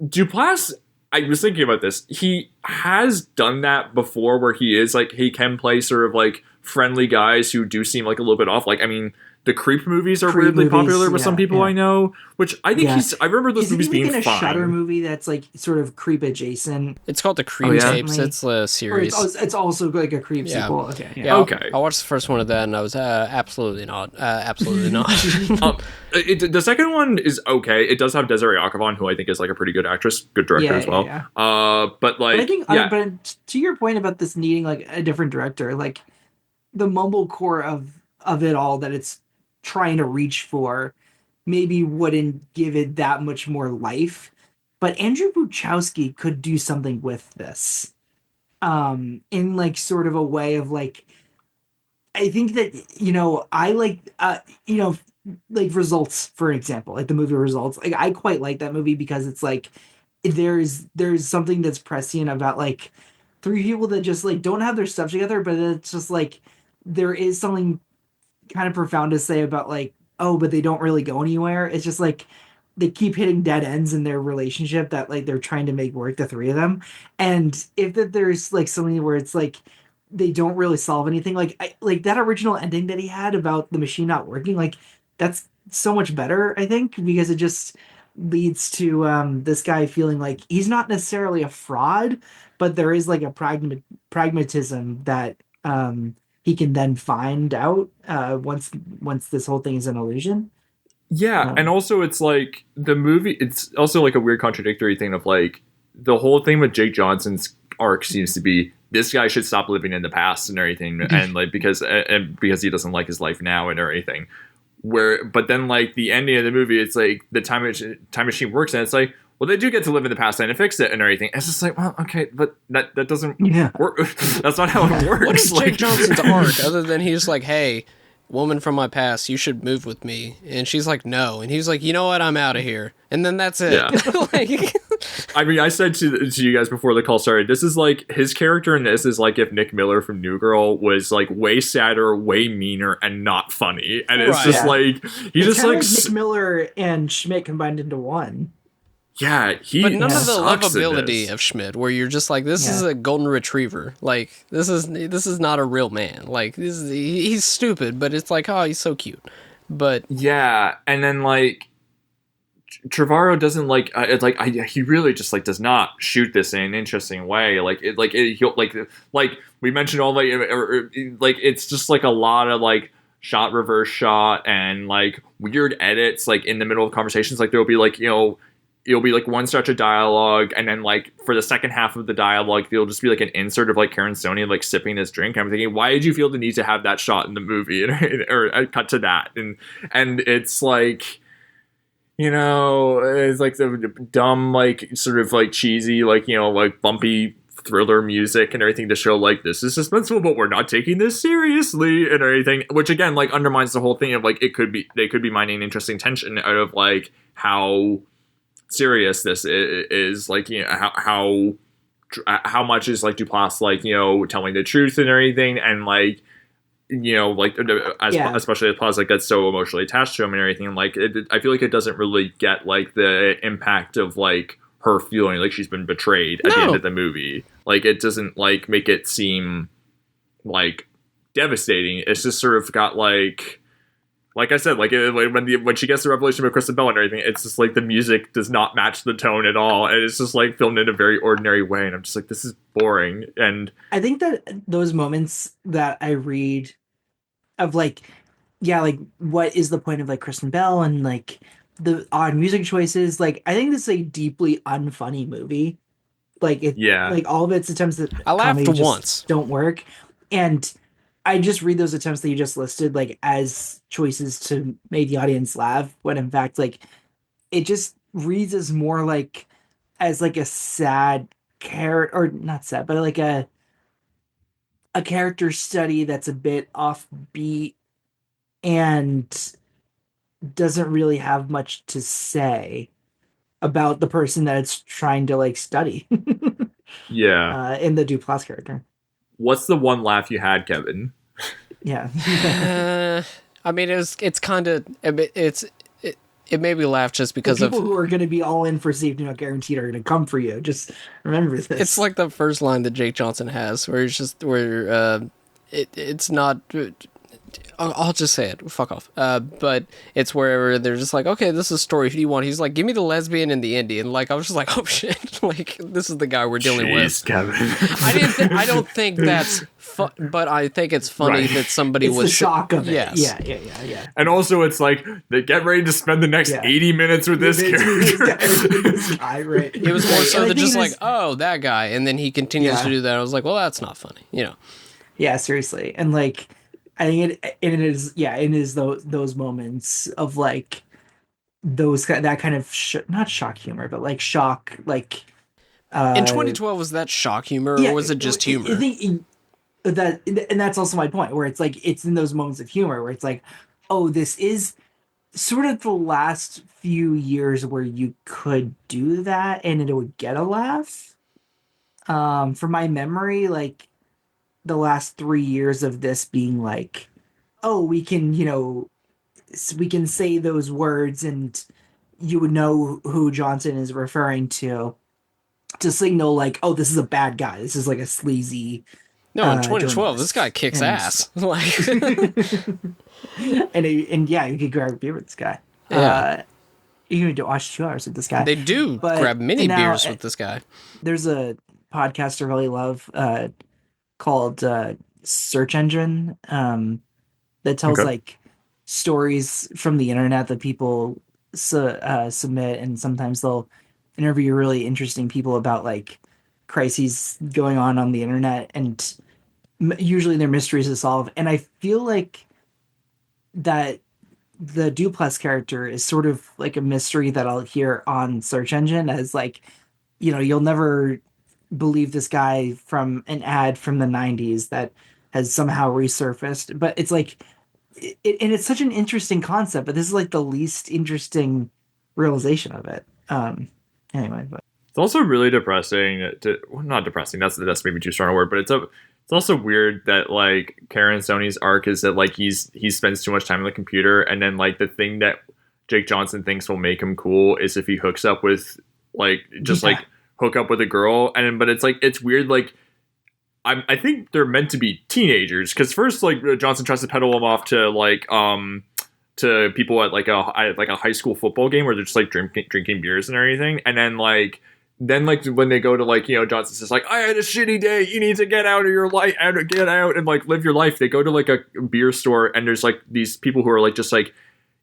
Duplass. I was thinking about this. He has done that before, where he is like he can play sort of like friendly guys who do seem like a little bit off. Like I mean, the Creep movies are weirdly popular with some people I know, which I think I remember those movies being in a fine. Shudder movie that's like sort of Creep adjacent. It's called the Creep Tapes. It's a series. It's also like a Creep sequel. Okay. Yeah. Okay. I watched the first one of that and I was absolutely not. Absolutely not. The second one is okay. It does have Desiree Akhavan, who I think is like a pretty good actress, good director as well. But like, but I think, but to your point about this needing like a different director, like the mumblecore of it all that it's trying to reach for maybe wouldn't give it that much more life, but Andrew Buchowski could do something with this in like sort of a way of like, I think that I like like Results, for example, like the movie Results. Like I quite like that movie because it's like there's something that's prescient about like three people that just like don't have their stuff together, but it's just like there is something kind of profound to say about like, oh, but they don't really go anywhere. It's just like they keep hitting dead ends in their relationship that like they're trying to make work, the three of them. And if that there's like something where it's like they don't really solve anything, like like that original ending that he had about the machine not working, like that's so much better, I think, because it just leads to this guy feeling like he's not necessarily a fraud, but there is like a pragmatism that he can then find out once this whole thing is an illusion. Yeah, and also it's like the movie. It's also like a weird contradictory thing of like the whole thing with Jake Johnson's arc seems to be this guy should stop living in the past and everything, and like because he doesn't like his life now and everything. But then like the ending of the movie, it's like the time machine works, and it's like, well, they do get to live in the past and fix it and everything. It's just like, well, okay, but that doesn't work. That's not how it works. What is Jake Johnson's arc other than he's like, hey, woman from my past, you should move with me, and she's like, no, and he's like, you know what, I'm out of here, and then that's it. Like, I mean, I said to you guys before the call started, this is like his character in this is like if Nick Miller from New Girl was like way sadder, way meaner, and not funny, and it's just like he just like Nick Miller and Schmidt combined into one. Yeah, but none of the sucks lovability of Schmidt, where you're just like, this is a golden retriever. Like this is not a real man. Like he's stupid, but it's like, oh, he's so cute. But yeah, and then like Trevorrow doesn't like it's like he really just like does not shoot this in an interesting way. Like he'll like we mentioned all like it's just like a lot of like shot reverse shot and like weird edits like in the middle of conversations. Like there'll be like it'll be like one stretch of dialogue, and then like for the second half of the dialogue, there'll just be like an insert of like Karen Stoney like sipping his drink. I'm thinking, why did you feel the need to have that shot in the movie or cut to that? And it's like, it's like the dumb like sort of like cheesy like like bumpy thriller music and everything to show like this is suspenseful, but we're not taking this seriously and everything, which again like undermines the whole thing of like they could be mining interesting tension out of like how serious this is like how much is like Duplass like telling the truth and everything, and like like especially as Plaza gets so emotionally attached to him and everything, and like I feel like it doesn't really get like the impact of like her feeling like she's been betrayed at the end of the movie. Like it doesn't like make it seem like devastating. It's just sort of got like I said, like when she gets the revelation of Kristen Bell and everything, it's just like the music does not match the tone at all, and it's just like filmed in a very ordinary way, and I'm just like, this is boring. And I think that those moments that I read of like, like what is the point of like Kristen Bell and like the odd music choices? Like I think this is a deeply unfunny movie. Like like all of its attempts at I laughed comedy once don't work, and I just read those attempts that you just listed like as choices to make the audience laugh, when in fact like it just reads as more like as like a sad character, or not sad, but like a character study that's a bit offbeat and doesn't really have much to say. about the person that it's trying to like study. Yeah. In the Duplass character. What's the one laugh you had, Kevin? Yeah. I mean, it's kind of it made me laugh just because the people who are going to be all in for safety not guaranteed are going to come for you. Just remember this. It's like the first line that Jake Johnson has, where it's not. I'll just say it. Fuck off. But it's where they're just like, okay, this is a story. Who do you want? He's like, give me the lesbian and the Indian. Like, I was just like, oh shit. Like, this is the guy we're dealing with. Kevin. I don't think that's. But I think it's funny that somebody it's was the shock of it. Yes. Yeah. And also, it's like they get ready to spend the next 80 minutes with this character. This guy, right? It was more so than just like, oh, that guy, and then he continues to do that. I was like, well, that's not funny, you know. Yeah, seriously, and like, I think it is those moments of like that kind of not shock humor, but like shock, like. In 2012, was that shock humor or was it just humor? I think and that's also my point, where it's like it's in those moments of humor where it's like, oh, this is sort of the last few years where you could do that and it would get a laugh. From my memory, like the last 3 years of this being like, oh, we can say those words and you would know who Johnson is referring to signal like, oh, this is a bad guy. This is like a sleazy. No, in 2012, this guy kicks ass. Like, and yeah, you could grab a beer with this guy. Yeah. You can do watch 2 hours with this guy. They do grab mini beers with this guy. There's a podcast I really love called Search Engine that tells like stories from the internet that people submit, and sometimes they'll interview really interesting people about like crises going on the internet, and usually they're mysteries to solve. And I feel like that the Duplass character is sort of like a mystery that I'll hear on Search Engine, as like, you'll never believe this guy from an ad from the 90s that has somehow resurfaced. But it's like, and it's such an interesting concept, but this is like the least interesting realization of it. Anyway, but it's also really depressing. Not depressing. That's maybe too strong a word, but it's also weird that like Karen Sony's arc is that like he spends too much time on the computer, and then like the thing that Jake Johnson thinks will make him cool is if he hooks up with like like hook up with a girl, and then, but it's like it's weird like. I think they're meant to be teenagers, because first like Johnson tries to peddle them off to like to people at like a high school football game where they're just like drinking beers and everything, and then like when they go to like Johnson says like, I had a shitty day, you need to get out of your life, get out and like live your life. They go to like a beer store, and there's like these people who are like just like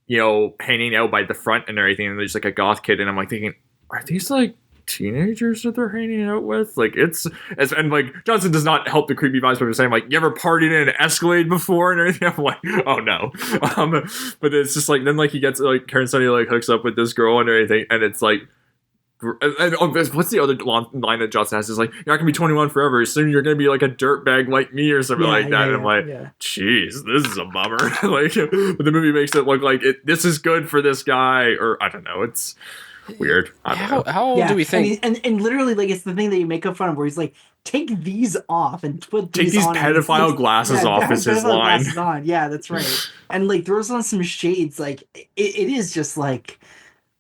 hanging out by the front and everything, and there's like a goth kid, and I'm like thinking, are these like teenagers that they're hanging out with? Like and like Johnson does not help the creepy vibes by saying like, you ever partied in an Escalade before and everything. I'm like, oh no. But it's just like, then like he gets like Karen Sunny like hooks up with this girl and everything, and it's like, and what's the other line that Johnson has is like, you're not gonna be 21 forever, soon you're gonna be like a dirtbag like me or something like that. And I'm like, geez, this is a bummer. Like, but the movie makes it look like this is good for this guy, or I don't know, it's weird. How old do we think? And literally, like, it's the thing that you make fun of, where he's like, take these off and put these on. Take these pedophile glasses off is his line. On. Yeah, that's right. And like throws on some shades. Like it is just like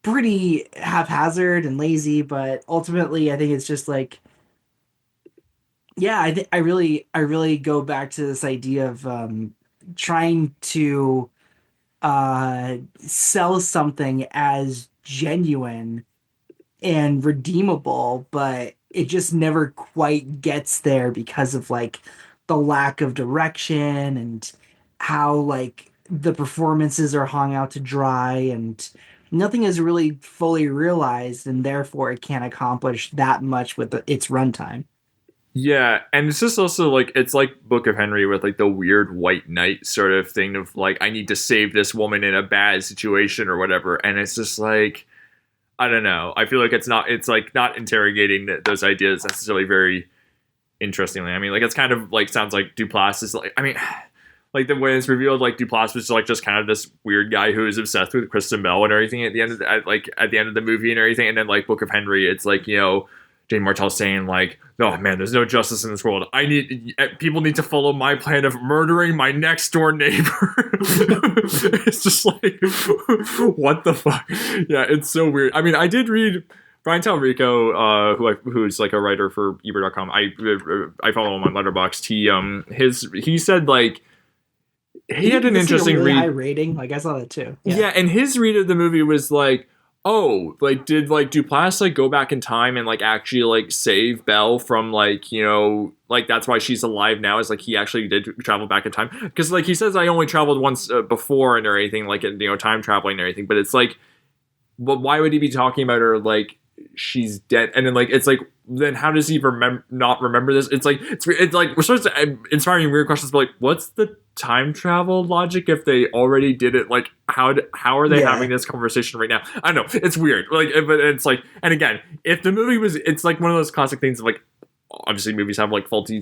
pretty haphazard and lazy, but ultimately, I think it's just like, yeah, I really go back to this idea of trying to sell something as genuine and redeemable, but it just never quite gets there because of like the lack of direction and how like the performances are hung out to dry, and nothing is really fully realized, and therefore it can't accomplish that much with its runtime. Yeah, and it's just also like, it's like Book of Henry with like the weird white knight sort of thing of like, I need to save this woman in a bad situation or whatever, and it's just like, I don't know. I feel like it's like not interrogating those ideas necessarily very interestingly. I mean, like, it's kind of like, sounds like Duplass is like, I mean, like the way it's revealed, like Duplass was like just kind of this weird guy who is obsessed with Kristen Bell and everything at the end of the movie and everything. And then like Book of Henry, it's like, Jane Martell saying like, "No, man, there's no justice in this world. People need to follow my plan of murdering my next door neighbor." It's just like, what the fuck? Yeah, it's so weird. I mean, I did read Brian Talrico, who's like a writer for Ebert.com. I follow him on Letterboxd. He said like he had an interesting really read. High rating. Like I saw that too. Yeah, and his read of the movie was like, oh, like did like Duplass like go back in time and like actually like save Belle from like, like that's why she's alive now, is like he actually did travel back in time, because like he says I only traveled once before and everything, like time traveling and everything, but it's like, but why would he be talking about her like she's dead? And then like it's like, then how does he not remember this? It's like we're supposed to inspiring weird questions, but like what's the time travel logic if they already did it? Like how are they having this conversation right now? I don't know, it's weird. Like, but it's like, and again, if the movie was, it's like one of those classic things of like, obviously movies have like faulty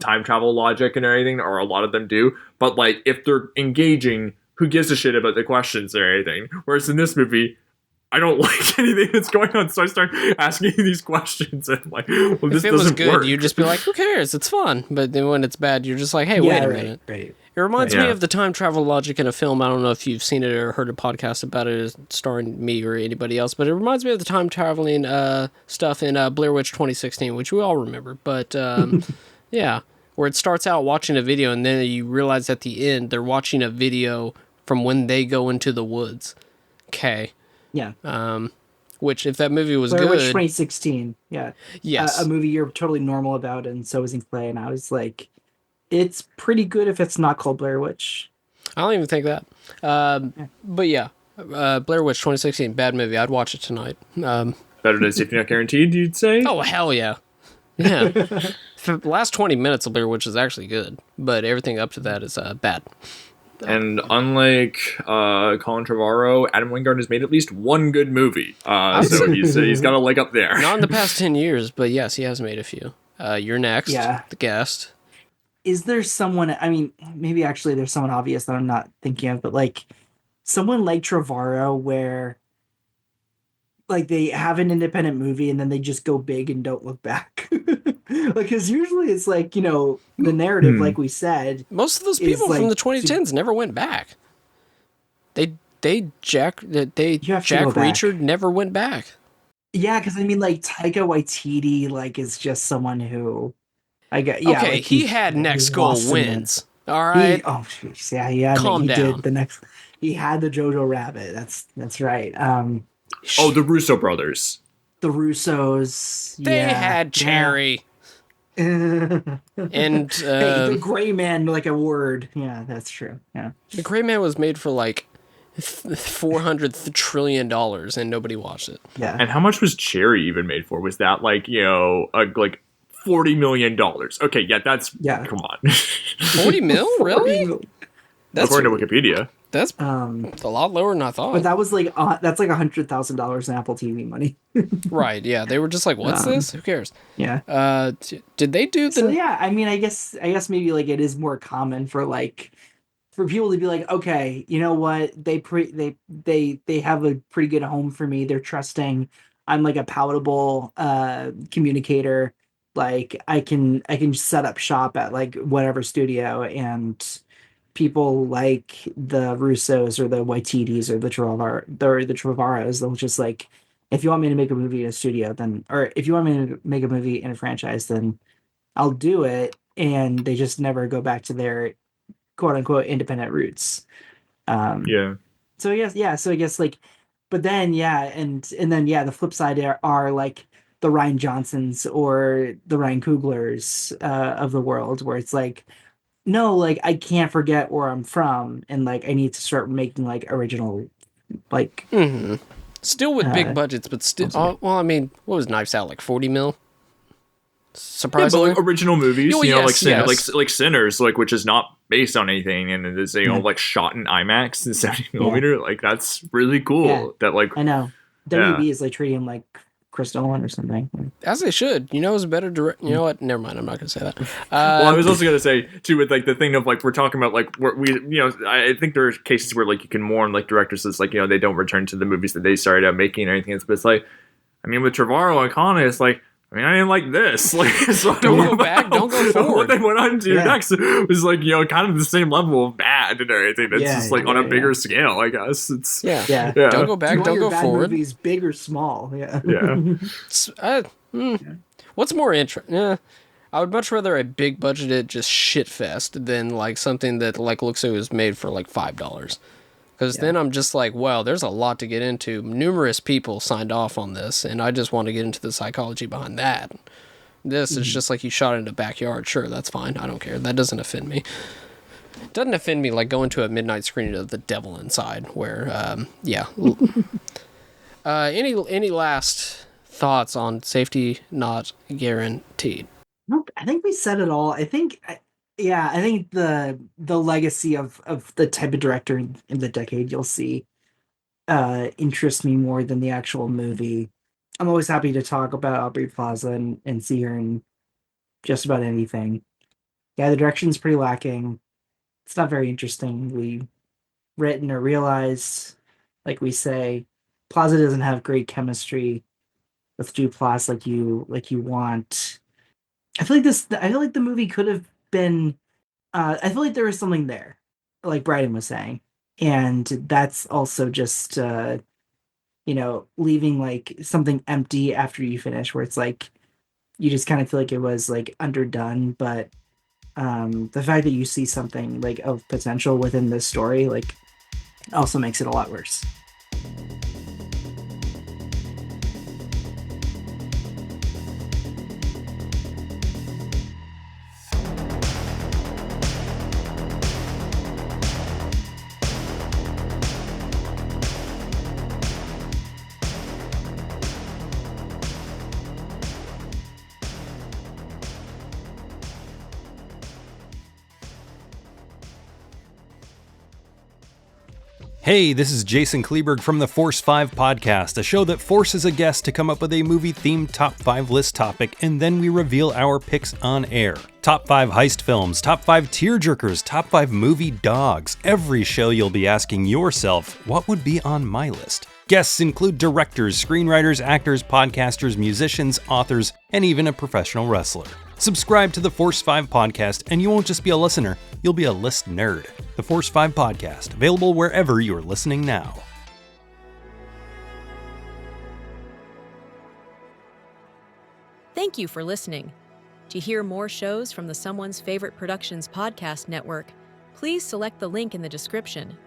time travel logic and everything, or a lot of them do, but like if they're engaging, who gives a shit about the questions or anything? Whereas in this movie, I don't like anything that's going on, so I start asking these questions, and like, well, this if it was doesn't good, work. you'd just be like, who cares? It's fun. But then when it's bad, you're just like, hey, wait a minute. Right. It reminds me of the time travel logic in a film. I don't know if you've seen it or heard a podcast about it starring me or anybody else, but it reminds me of the time traveling stuff in Blair Witch 2016, which we all remember. But yeah, where it starts out watching a video, and then you realize at the end they're watching a video from when they go into the woods. Okay. Yeah. Which, if that movie was Blair good... Witch 2016, yeah. Yes. A movie you're totally normal about, and so is Clay, and I was like, it's pretty good if it's not called Blair Witch. I don't even think that. But yeah, Blair Witch 2016, bad movie. I'd watch it tonight. Better than Safety Not Guaranteed, you'd say? Oh, hell yeah. Yeah. The last 20 minutes of Blair Witch is actually good, but everything up to that is bad. And unlike Colin Trevorrow, Adam Wingard has made at least one good movie. So he's got a leg up there. Not in the past 10 years, but yes, he has made a few. You're Next, Yeah. The Guest. Is there someone, I mean, maybe actually there's someone obvious that I'm not thinking of, but like someone like Trevorrow where like they have an independent movie and then they just go big and don't look back. Like, because usually it's like, the narrative, like we said. Most of those people like, from the 2010s never went back. Jack Reacher never went back. Yeah, because I mean, like Taika Waititi, like is just someone who, I get. Yeah, okay, like, he had Next Goal Wins. All right. He had. Calm down. Did the next. He had the Jojo Rabbit. That's right. The Russo brothers. The Russos. They had Cherry. Yeah. And hey, the Gray Man, like a word. Yeah, that's true. Yeah, the Gray Man was made for like $400 trillion, and nobody watched it. Yeah. And how much was Cherry even made for? Was that like like $40 million? Okay, come on. 40 mil, really? That's according to Wikipedia. That's a lot lower than I thought. But that was like that's like $100,000 in Apple TV money. Right? Yeah, they were just like, "What's this? Who cares?" Yeah. Did they do the? So yeah, I mean, I guess maybe like it is more common for people to be like, okay, you know what? They have a pretty good home for me. They're trusting. I'm like a palatable communicator. Like I can set up shop at like whatever studio, and people like the Russos or the Waititis or the Trevorrows, they'll just like, if you want me to make a movie in a studio, then, or if you want me to make a movie in a franchise, then I'll do it. And they just never go back to their quote unquote independent roots. Yeah. So I guess like, but then, and then, the flip side are like the Ryan Johnsons or the Ryan Cooglers of the world, where it's like, no, like I can't forget where I'm from, and like I need to start making like original, like still with big budgets, but still. Well, I mean, what was Knives Out, like 40 mil? Surprisingly, yeah, but like original movies, yes. like Sinners, like which is not based on anything, and it is like shot in IMAX and 70 millimeter. Like that's really cool. Yeah. That like I know WB is like treating him like Chris Nolan or something. As they should. You know, it's a better direct. You know what? Never mind. I'm not going to say that. Well, I was also going to say too, with like the thing of like we're talking about like I think there are cases where like you can mourn like directors that's like they don't return to the movies that they started out making or anything. But it's like, I mean, with Trevorrow and Connor, it's like, I mean, I didn't like this. Like, so don't go back, don't go forward. What they went on to do next was like, kind of the same level of bad and everything. It's just like on a bigger scale, I guess. It's Don't go back, don't go forward. Movies, big or small, What's more interesting? I would much rather a big budgeted just shit fest than like something that like looks like it was made for like $5. Because then I'm just like, wow, there's a lot to get into. Numerous people signed off on this, and I just want to get into the psychology behind that. This is just like you shot it in a backyard. Sure, that's fine. I don't care. That doesn't offend me. It doesn't offend me like going to a midnight screening of The Devil Inside, where, any last thoughts on Safety Not Guaranteed? Nope, I think we said it all. I think the legacy of the type of director in the decade you'll see interests me more than the actual movie. I'm always happy to talk about Aubrey Plaza and see her in just about anything. Yeah, the direction's pretty lacking. It's not very interestingly written or realized. Like we say, Plaza doesn't have great chemistry with Duplass like you want. I feel like the movie could have been I feel like there was something there, like Bryden was saying. And that's also just leaving like something empty after you finish, where it's like you just kind of feel like it was like underdone. But the fact that you see something like of potential within this story like also makes it a lot worse. Hey, this is Jason Kleberg from the Force 5 podcast, a show that forces a guest to come up with a movie-themed top 5 list topic, and then we reveal our picks on air. Top 5 heist films, top 5 tearjerkers, top 5 movie dogs. Every show you'll be asking yourself, what would be on my list? Guests include directors, screenwriters, actors, podcasters, musicians, authors, and even a professional wrestler. Subscribe to the Force 5 podcast, and you won't just be a listener, you'll be a list nerd. The Force 5 podcast, available wherever you're listening now. Thank you for listening. To hear more shows from the Someone's Favorite Productions podcast network, please select the link in the description